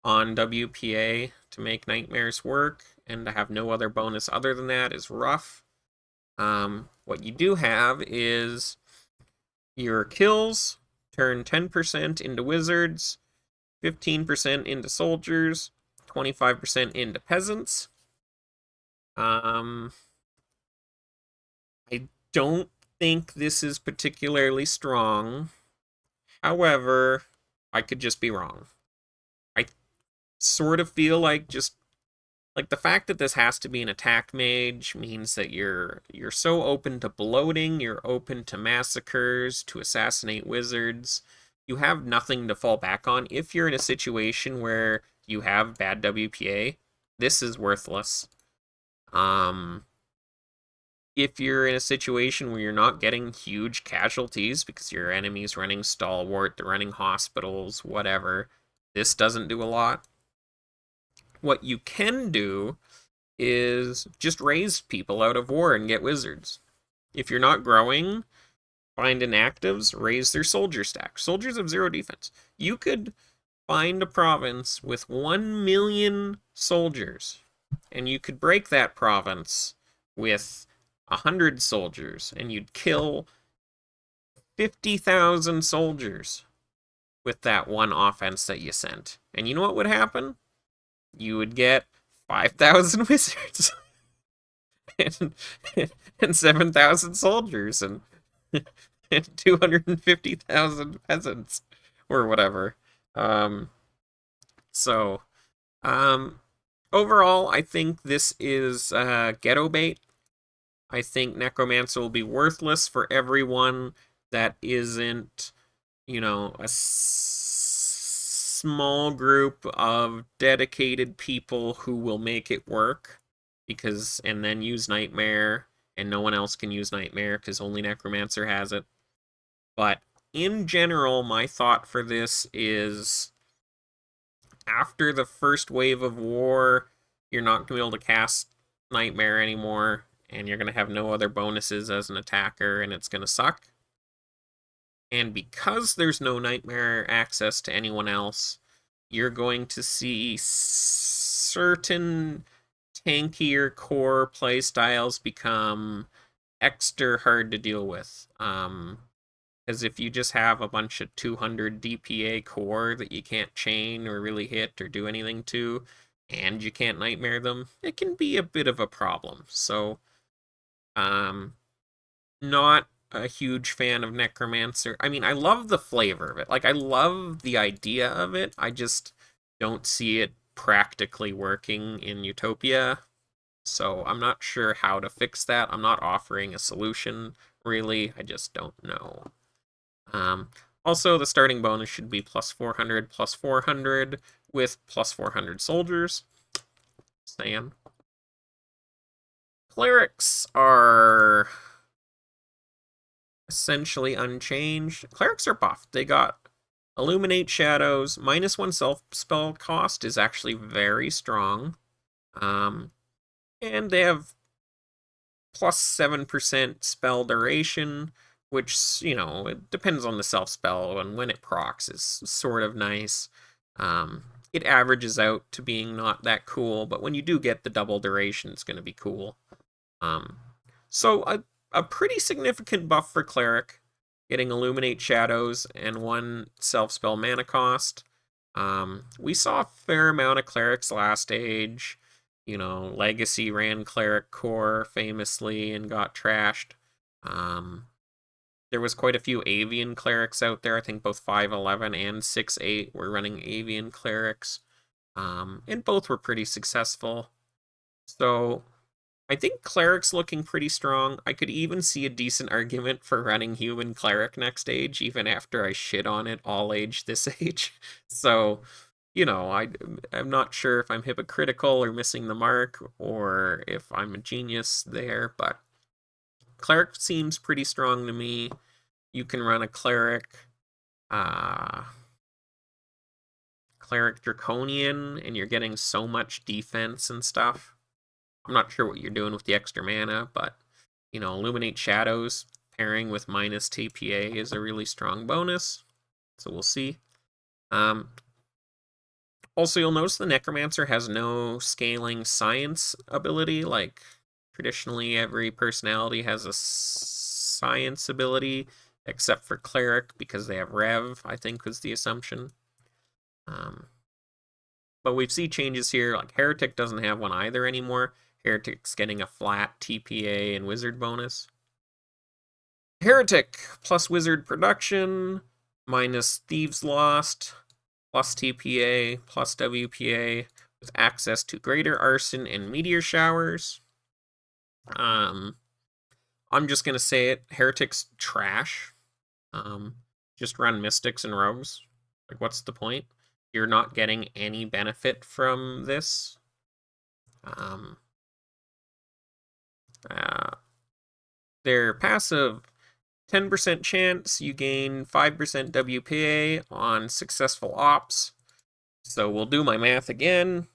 on WPA to make nightmares work, and to have no other bonus other than that is rough. What you do have is your kills turn 10% into wizards, 15% into soldiers, 25% into peasants. I don't think this is particularly strong. However, I could just be wrong. I sort of feel like just like the fact that this has to be an attack mage means that you're so open to bloating, you're open to massacres, to assassinate wizards. You have nothing to fall back on. If you're in a situation where you have bad WPA, this is worthless. If you're in a situation where you're not getting huge casualties because your enemy's running stalwart, they're running hospitals, whatever, this doesn't do a lot. What you can do is just raise people out of war and get wizards. If you're not growing, find inactives, raise their soldier stack. Soldiers have 0 defense. You could find a province with 1 million soldiers, and you could break that province with 100 soldiers, and you'd kill 50,000 soldiers with that one offense that you sent. And you know what would happen? You would get 5,000 wizards and, and 7,000 soldiers and 250,000 peasants or whatever. So, overall, I think this is ghetto bait. I think Necromancer will be worthless for everyone that isn't, a small group of dedicated people who will make it work, and then use Nightmare, and no one else can use Nightmare because only Necromancer has it. But in general, my thought for this is after the first wave of war, you're not going to be able to cast Nightmare anymore, and you're going to have no other bonuses as an attacker, and it's going to suck. And because there's no Nightmare access to anyone else, you're going to see certain tankier core playstyles become extra hard to deal with. Because if you just have a bunch of 200 DPA core that you can't chain or really hit or do anything to, and you can't Nightmare them, it can be a bit of a problem. So, not a huge fan of Necromancer. I mean, I love the flavor of it. Like, I love the idea of it. I just don't see it practically working in Utopia. So I'm not sure how to fix that. I'm not offering a solution, really. I just don't know. Also, the starting bonus should be plus 400 with plus 400 soldiers. Saying. Clerics are essentially unchanged. Clerics are buffed. They got Illuminate Shadows. -1 self spell cost is actually very strong. And they have plus 7% spell duration, which, it depends on the self spell, and when it procs is sort of nice. It averages out to being not that cool, but when you do get the double duration, it's going to be cool. So a pretty significant buff for Cleric, getting Illuminate Shadows and 1 self-spell mana cost. We saw a fair amount of Clerics last age. Legacy ran Cleric Core famously and got trashed. There was quite a few Avian clerics out there. I think both 5'11 and 6'8 were running Avian clerics. And both were pretty successful. So I think cleric's looking pretty strong. I could even see a decent argument for running human cleric next age, even after I shit on it all age this age. So, I'm not sure if I'm hypocritical or missing the mark, or if I'm a genius there, but cleric seems pretty strong to me. You can run a cleric draconian, and you're getting so much defense and stuff. I'm not sure what you're doing with the extra mana, but illuminate shadows pairing with minus TPA is a really strong bonus, so we'll see. Also, you'll notice the necromancer has no scaling science ability. Like traditionally every personality has a science ability except for cleric, because they have rev, I think was the assumption. But we've seen changes here. Like heretic doesn't have one either anymore. Heretic's getting a flat TPA and wizard bonus. Heretic plus wizard production minus thieves lost plus TPA plus WPA with access to greater arson and meteor showers. I'm just gonna say it. Heretic's trash. Just run mystics and rogues. Like, what's the point? You're not getting any benefit from this. Their passive 10% chance, you gain 5% WPA on successful ops. So we'll do my math again.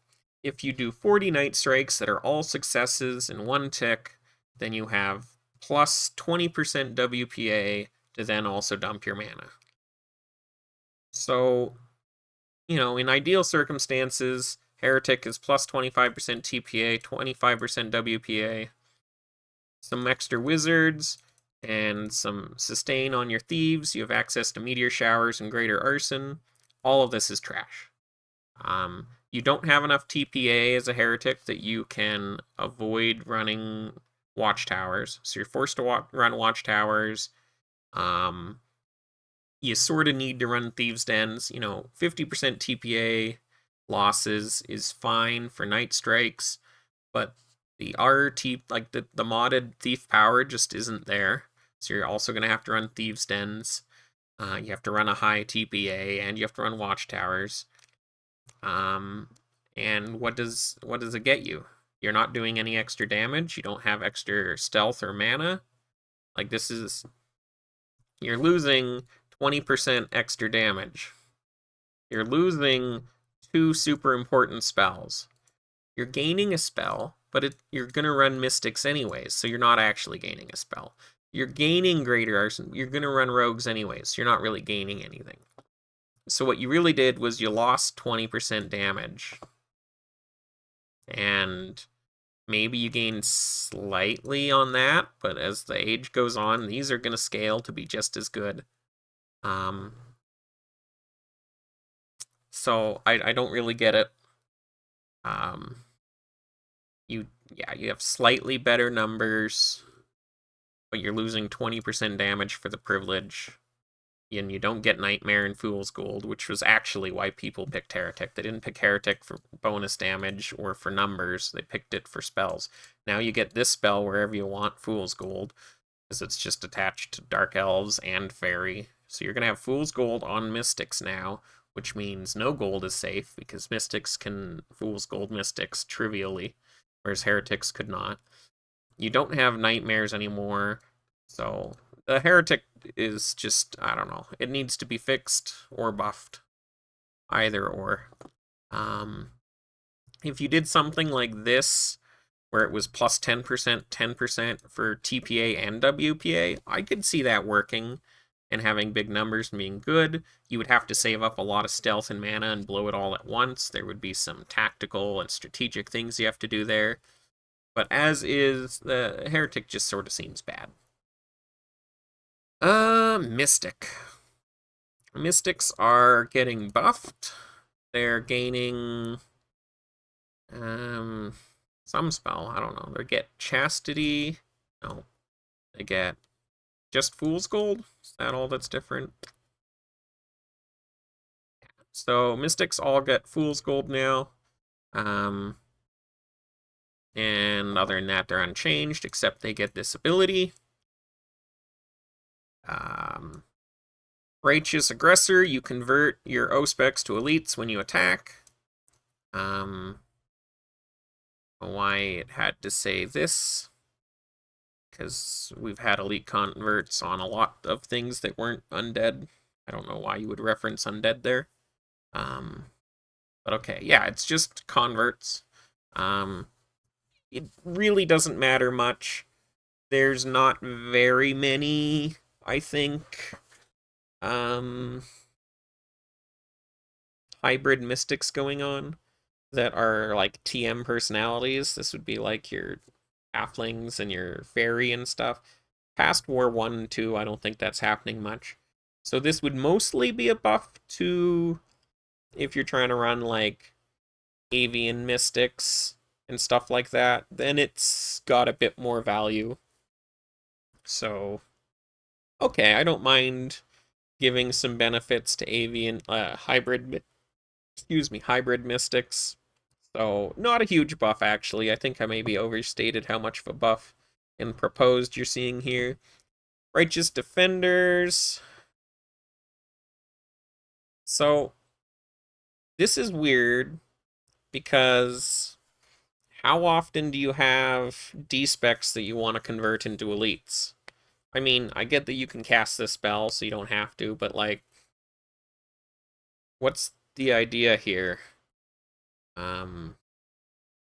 If you do 40 night strikes that are all successes in one tick, then you have plus 20% WPA to then also dump your mana. So, in ideal circumstances, Heretic is plus 25% TPA, 25% WPA, some extra wizards, and some sustain on your thieves. You have access to meteor showers and greater arson. All of this is trash. You don't have enough TPA as a heretic that you can avoid running watchtowers, so you're forced to run watchtowers. You sort of need to run thieves' dens. 50% TPA losses is fine for night strikes, but the RT, like the modded thief power, just isn't there. So you're also going to have to run thieves' dens. You have to run a high TPA, and you have to run watchtowers. And what does it get you? You're not doing any extra damage. You don't have extra stealth or mana. Like, you're losing 20% extra damage. You're losing 2 super important spells. You're gaining a spell, but you're going to run mystics anyways, so you're not actually gaining a spell. You're gaining greater arson. You're going to run rogues anyways, so you're not really gaining anything. So what you really did was you lost 20% damage. And maybe you gain slightly on that, but as the age goes on, these are going to scale to be just as good. So I don't really get it. You have slightly better numbers, but you're losing 20% damage for the privilege. And you don't get Nightmare and Fool's Gold, which was actually why people picked Heretic. They didn't pick Heretic for bonus damage or for numbers. They picked it for spells. Now you get this spell wherever you want, Fool's Gold, because it's just attached to Dark Elves and Fairy. So you're going to have Fool's Gold on Mystics now, which means no gold is safe, because Mystics can Fool's Gold Mystics trivially, whereas Heretics could not. You don't have Nightmares anymore, so the Heretic is just, I don't know. It needs to be fixed or buffed. Either or. If you did something like this, where it was plus 10%, 10% for TPA and WPA, I could see that working and having big numbers and being good. You would have to save up a lot of stealth and mana and blow it all at once. There would be some tactical and strategic things you have to do there. But as is, the Heretic just sort of seems bad. Mystic. Mystics are getting buffed. They're gaining some spell. I don't know. They get Chastity. No. They get just Fool's Gold? Is that all that's different? So Mystics all get Fool's Gold now. And other than that, they're unchanged, except they get this ability. Righteous Aggressor, you convert your O-Specs to elites when you attack. Why it had to say this, because we've had elite converts on a lot of things that weren't undead. I don't know why you would reference undead there. But okay, yeah, it's just converts. It really doesn't matter much. There's not very many, I think, hybrid mystics going on that are like TM personalities. This would be like your halflings and your fairy and stuff. Past War 1 and 2, I don't think that's happening much. So this would mostly be a buff to if you're trying to run like avian mystics and stuff like that, then it's got a bit more value. So, okay, I don't mind giving some benefits to avian hybrid mystics. So, not a huge buff, actually. I think I maybe overstated how much of a buff in proposed you're seeing here. Righteous Defenders. So, this is weird because how often do you have D-specs that you want to convert into elites? I mean, I get that you can cast this spell, so you don't have to, but, like, what's the idea here?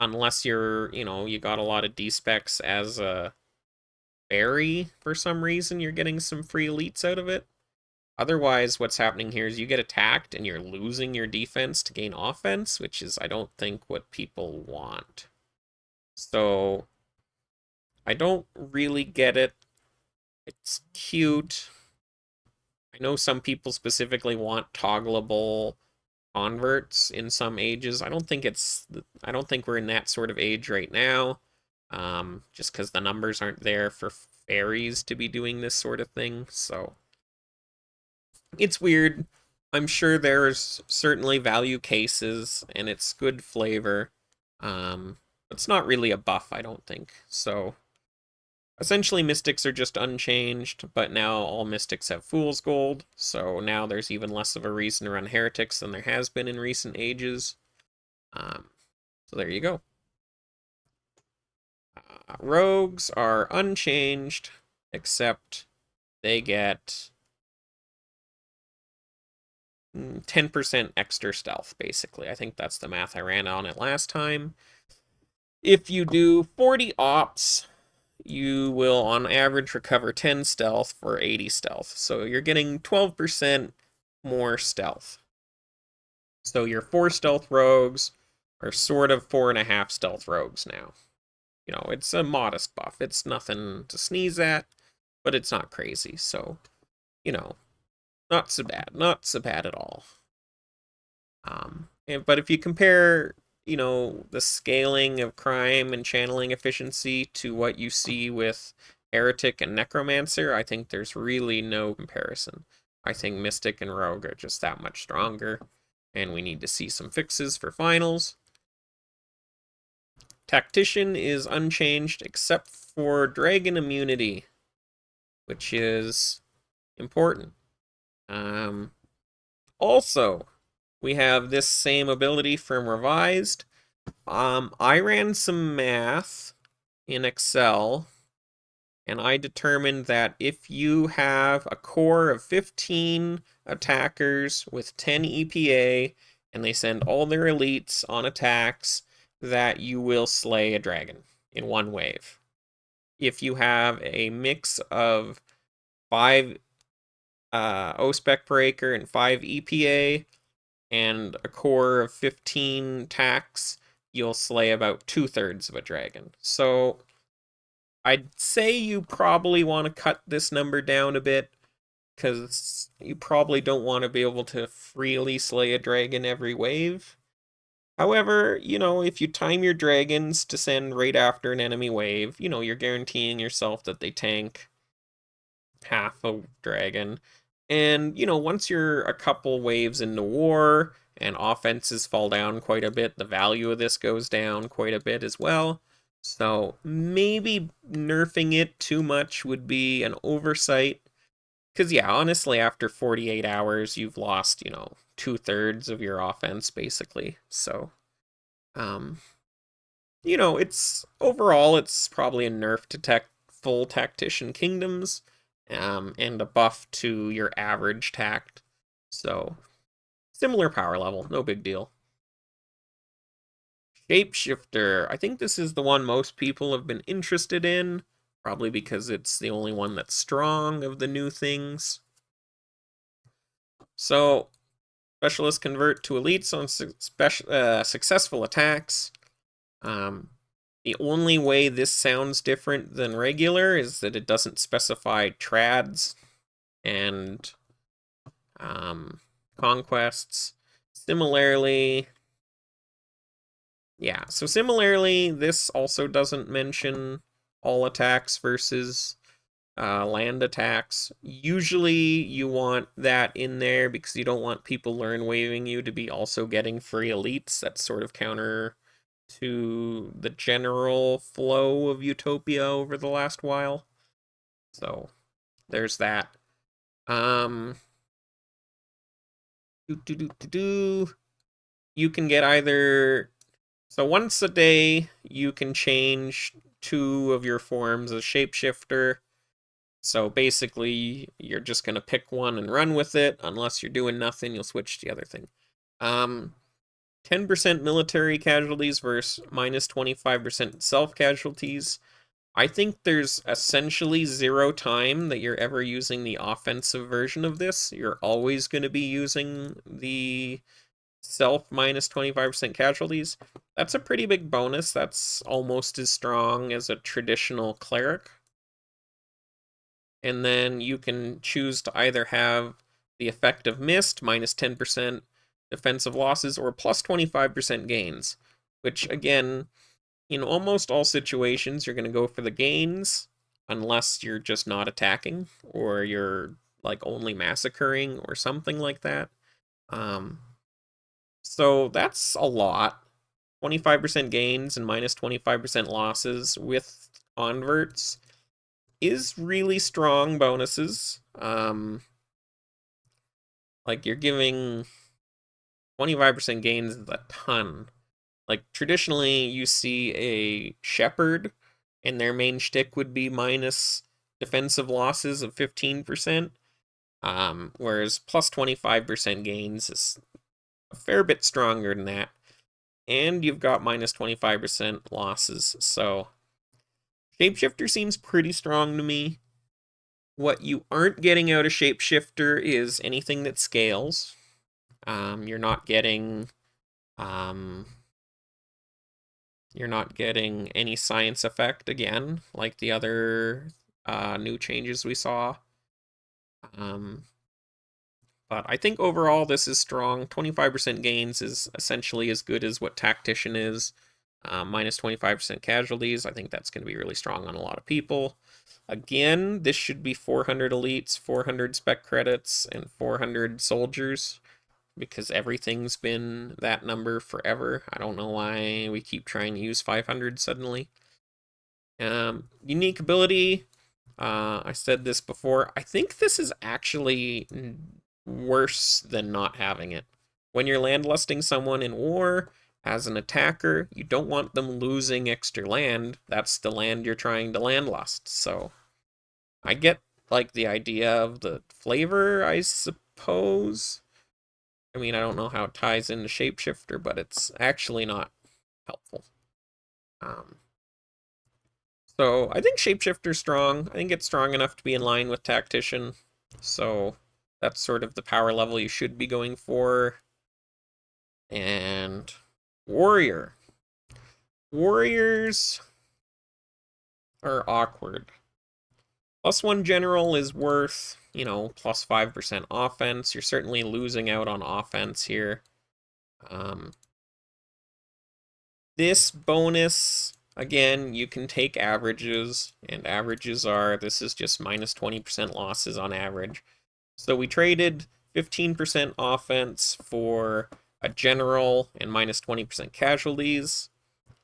Unless you're, you got a lot of D-specs as a fairy for some reason, you're getting some free elites out of it. Otherwise, what's happening here is you get attacked and you're losing your defense to gain offense, which is, I don't think, what people want. So, I don't really get it. It's cute. I know some people specifically want toggleable converts in some ages. I don't think we're in that sort of age right now. Just because the numbers aren't there for fairies to be doing this sort of thing. So it's weird. I'm sure there's certainly value cases and it's good flavor. It's not really a buff, I don't think. So essentially mystics are just unchanged, but now all mystics have Fool's Gold, so now there's even less of a reason to run heretics than there has been in recent ages. So there you go. Rogues are unchanged, except they get 10% extra stealth, basically. I think that's the math I ran on it last time. If you do 40 ops, you will, on average, recover 10 stealth for 80 stealth. So you're getting 12% more stealth. So your 4 stealth rogues are sort of 4.5 stealth rogues now. It's a modest buff. It's nothing to sneeze at, but it's not crazy. So, not so bad. Not so bad at all. But if you compare, the scaling of crime and channeling efficiency to what you see with Heretic and Necromancer, I think there's really no comparison. I think Mystic and Rogue are just that much stronger, and we need to see some fixes for finals. Tactician is unchanged except for Dragon Immunity, which is important. Also, we have this same ability from Revised. I ran some math in Excel, and I determined that if you have a core of 15 attackers with 10 EPA, and they send all their elites on attacks, that you will slay a dragon in one wave. If you have a mix of 5 O-Spec per acre and 5 EPA, and a core of 15 attacks, you'll slay about 2/3 of a dragon. So I'd say you probably want to cut this number down a bit, because you probably don't want to be able to freely slay a dragon every wave. However, if you time your dragons to send right after an enemy wave, you're guaranteeing yourself that they tank half a dragon. And, you know, once you're a couple waves into war and offenses fall down quite a bit, the value of this goes down quite a bit as well. So maybe nerfing it too much would be an oversight. Because, yeah, honestly, after 48 hours, you've lost, you know, 2/3 of your offense, basically. So, um, you know, it's overall, it's probably a nerf to full tactician kingdoms, and a buff to your average tact. So, similar power level, no big deal. Shapeshifter. I think this is the one most people have been interested in, probably because it's the only one that's strong of the new things. So, specialists convert to elites on successful attacks. The only way this sounds different than regular is that it doesn't specify trads and conquests. Similarly, yeah, so similarly, this also doesn't mention all attacks versus land attacks. Usually you want that in there because you don't want people learn waving you to be also getting free elites. That's sort of counter to the general flow of Utopia over the last while. So there's that. You can get either, so once a day you can change 2 of your forms as shapeshifter. So basically, you're just going to pick one and run with it. Unless you're doing nothing, you'll switch to the other thing. 10% military casualties versus minus 25% self-casualties. I think there's essentially 0 time that you're ever using the offensive version of this. You're always going to be using the self minus 25% casualties. That's a pretty big bonus. That's almost as strong as a traditional cleric. And then you can choose to either have the effect of mist, minus 10% defensive losses, or plus 25% gains, which again, in almost all situations, you're going to go for the gains, unless you're just not attacking, or you're like only massacring, or something like that. So that's a lot. 25% gains and minus 25% losses with converts is really strong bonuses. Like you're giving 25% gains is a ton. Like traditionally you see a shepherd and their main shtick would be minus defensive losses of 15%. Whereas plus 25% gains is a fair bit stronger than that. And you've got minus 25% losses. So Shapeshifter seems pretty strong to me. What you aren't getting out of Shapeshifter is anything that scales. You're not getting any science effect again, like the other new changes we saw. But I think overall this is strong. 25% gains is essentially as good as what Tactician is. Minus 25% casualties. I think that's going to be really strong on a lot of people. Again, this should be 400 elites, 400 spec credits, and 400 soldiers, because everything's been that number forever. I don't know why we keep trying to use 500 suddenly. Unique ability. I said this before. I think this is actually worse than not having it. When you're landlusting someone in war, as an attacker, you don't want them losing extra land. That's the land you're trying to landlust. So I get like the idea of the flavor, I suppose. I mean, I don't know how it ties into Shapeshifter, but it's actually not helpful. So I think Shapeshifter's strong. I think it's strong enough to be in line with Tactician. So that's sort of the power level you should be going for. And Warrior. Warriors are awkward. +1 general is worth, you know, plus 5% offense. You're certainly losing out on offense here. This bonus again, you can take averages, and averages are, this is just minus 20% losses on average. So we traded 15% offense for a general and minus 20% casualties,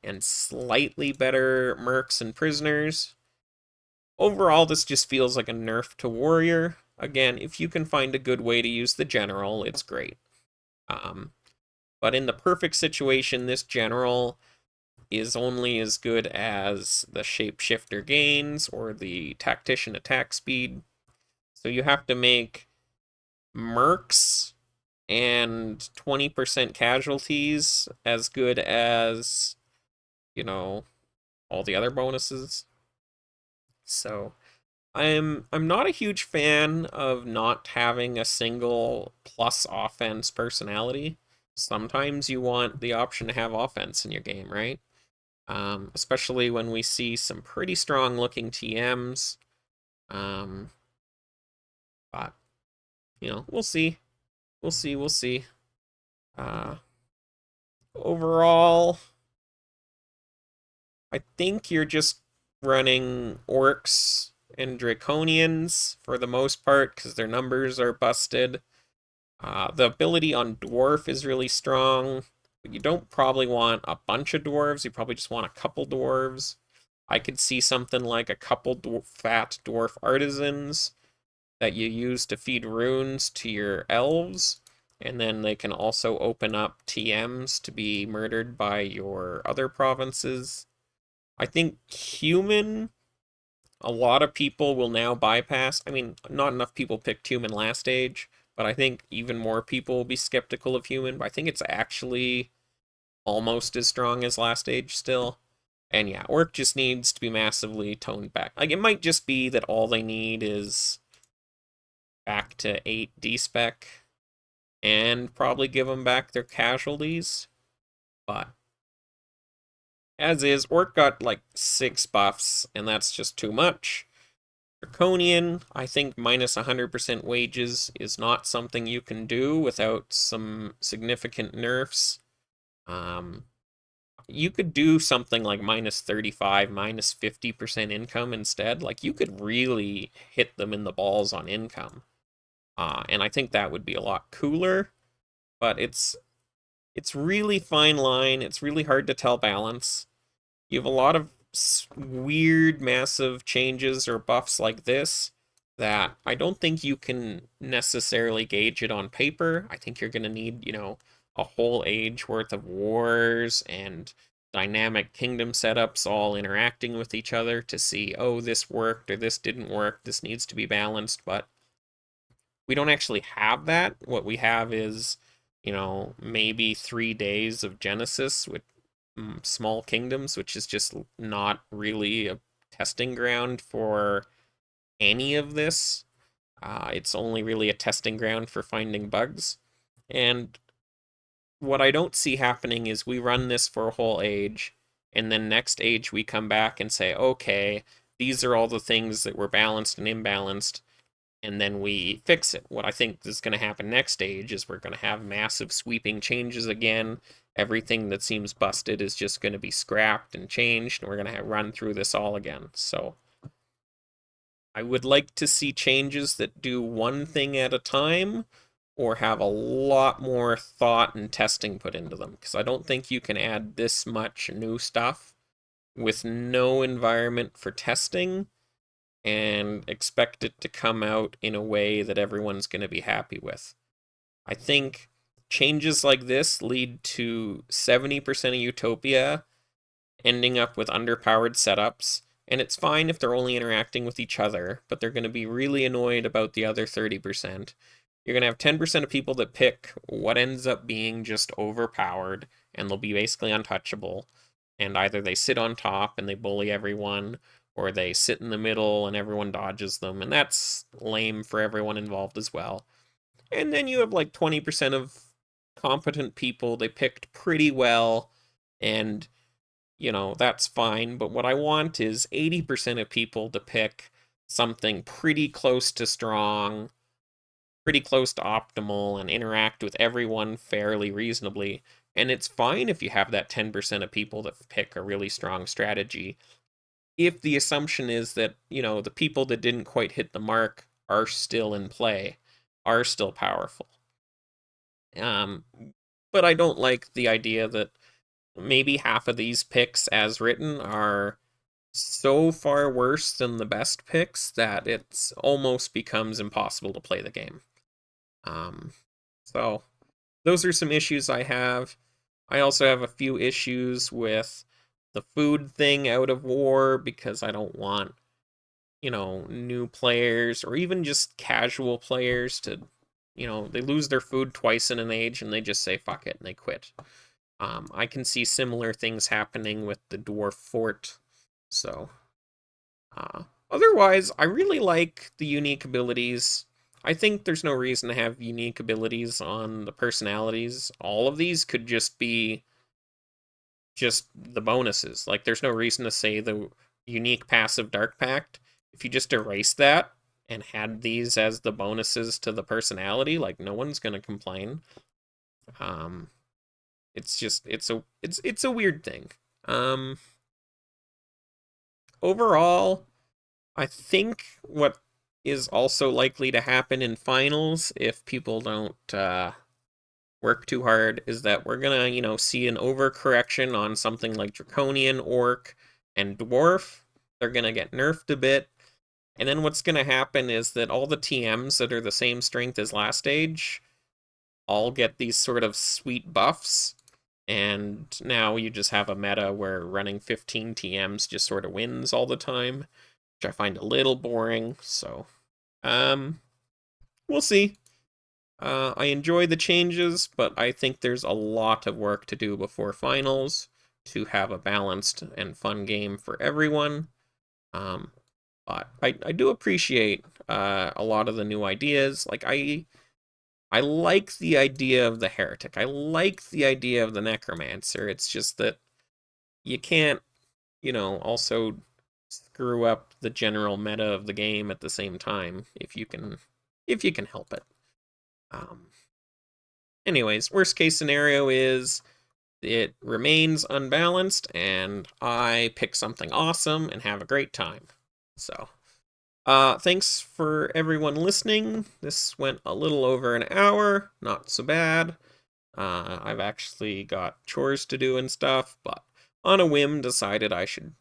and slightly better mercs and prisoners. Overall, this just feels like a nerf to warrior. Again, if you can find a good way to use the general, it's great. But in the perfect situation, this general is only as good as the shapeshifter gains or the tactician attack speed. So you have to make mercs and 20% casualties as good as, you know, all the other bonuses. So I'm not a huge fan of not having a single plus offense personality. Sometimes you want the option to have offense in your game, right? Especially when we see some pretty strong looking TMs. Um, but, we'll see. We'll see. Uh, Overall, I think you're just running orcs and draconians for the most part because their numbers are busted. The ability on dwarf is really strong, but you don't probably want a bunch of dwarves. You probably just want a couple dwarves. I could see something like a couple fat dwarf artisans that you use to feed runes to your elves, and then they can also open up TMs to be murdered by your other provinces. I think human, a lot of people will now bypass. I mean, not enough people picked human last stage, but I think even more people will be skeptical of human. But I think it's actually almost as strong as last stage still. And yeah, orc just needs to be massively toned back. Like, it might just be that all they need is back to 8 D-spec and probably give them back their casualties. But as is, orc got like 6 buffs, and that's just too much. Draconian, I think minus 100% wages is not something you can do without some significant nerfs. You could do something like minus 35, minus 50% income instead. Like, you could really hit them in the balls on income. And I think that would be a lot cooler, but it's really fine line. It's really hard to tell balance. You have a lot of weird, massive changes or buffs like this that I don't think you can necessarily gauge it on paper. I think you're going to need, a whole age worth of wars and dynamic kingdom setups all interacting with each other to see, oh, this worked or this didn't work. This needs to be balanced, but we don't actually have that. What we have is, maybe 3 days of Genesis with small kingdoms, which is just not really a testing ground for any of this. It's only really a testing ground for finding bugs. And what I don't see happening is we run this for a whole age, and then next age we come back and say, okay, these are all the things that were balanced and imbalanced, and then we fix it. What I think is going to happen next stage is we're going to have massive sweeping changes again. Everything that seems busted is just going to be scrapped and changed, and we're going to run through this all again. So I would like to see changes that do one thing at a time or have a lot more thought and testing put into them, because I don't think you can add this much new stuff with no environment for testing and expect it to come out in a way that everyone's going to be happy with. I think changes like this lead to 70% of Utopia ending up with underpowered setups, and it's fine if they're only interacting with each other, but they're going to be really annoyed about the other 30%. You're going to have 10% of people that pick what ends up being just overpowered, and they'll be basically untouchable, and either they sit on top and they bully everyone, or they sit in the middle and everyone dodges them, and that's lame for everyone involved as well. And then you have like 20% of competent people, they picked pretty well, and, that's fine, but what I want is 80% of people to pick something pretty close to strong, pretty close to optimal, and interact with everyone fairly reasonably, And it's fine if you have that 10% of people that pick a really strong strategy, if the assumption is that, the people that didn't quite hit the mark are still in play, are still powerful. Um, but I don't like the idea that maybe half of these picks as written are so far worse than the best picks that it's almost becomes impossible to play the game. Um, so those are some issues I have. I also have a few issues with the food thing out of war because I don't want, new players or even just casual players to, they lose their food twice in an age and they just say fuck it and they quit. I can see similar things happening with the dwarf fort. So, otherwise, I really like the unique abilities. I think there's no reason to have unique abilities on the personalities. All of these could just be just the bonuses. Like, there's no reason to say the unique passive Dark Pact. If you just erase that and had these as the bonuses to the personality, like, no one's gonna complain. It's just it's a weird thing. Um, Overall, I think what is also likely to happen in finals if people don't work too hard is that we're gonna, see an overcorrection on something like Draconian, Orc, and Dwarf. They're gonna get nerfed a bit. And then what's gonna happen is that all the TMs that are the same strength as last stage all get these sort of sweet buffs. And now you just have a meta where running 15 TMs just sort of wins all the time, which I find a little boring. So, we'll see. I enjoy the changes, but I think there's a lot of work to do before finals to have a balanced and fun game for everyone. Um, but I do appreciate a lot of the new ideas. Like I like the idea of the heretic. I like the idea of the necromancer. It's just that you can't, also screw up the general meta of the game at the same time if you can help it. Um, Anyways, worst case scenario is it remains unbalanced and I pick something awesome and have a great time. So, thanks for everyone listening. This went a little over an hour, not so bad. I've actually got chores to do and stuff, but on a whim decided I should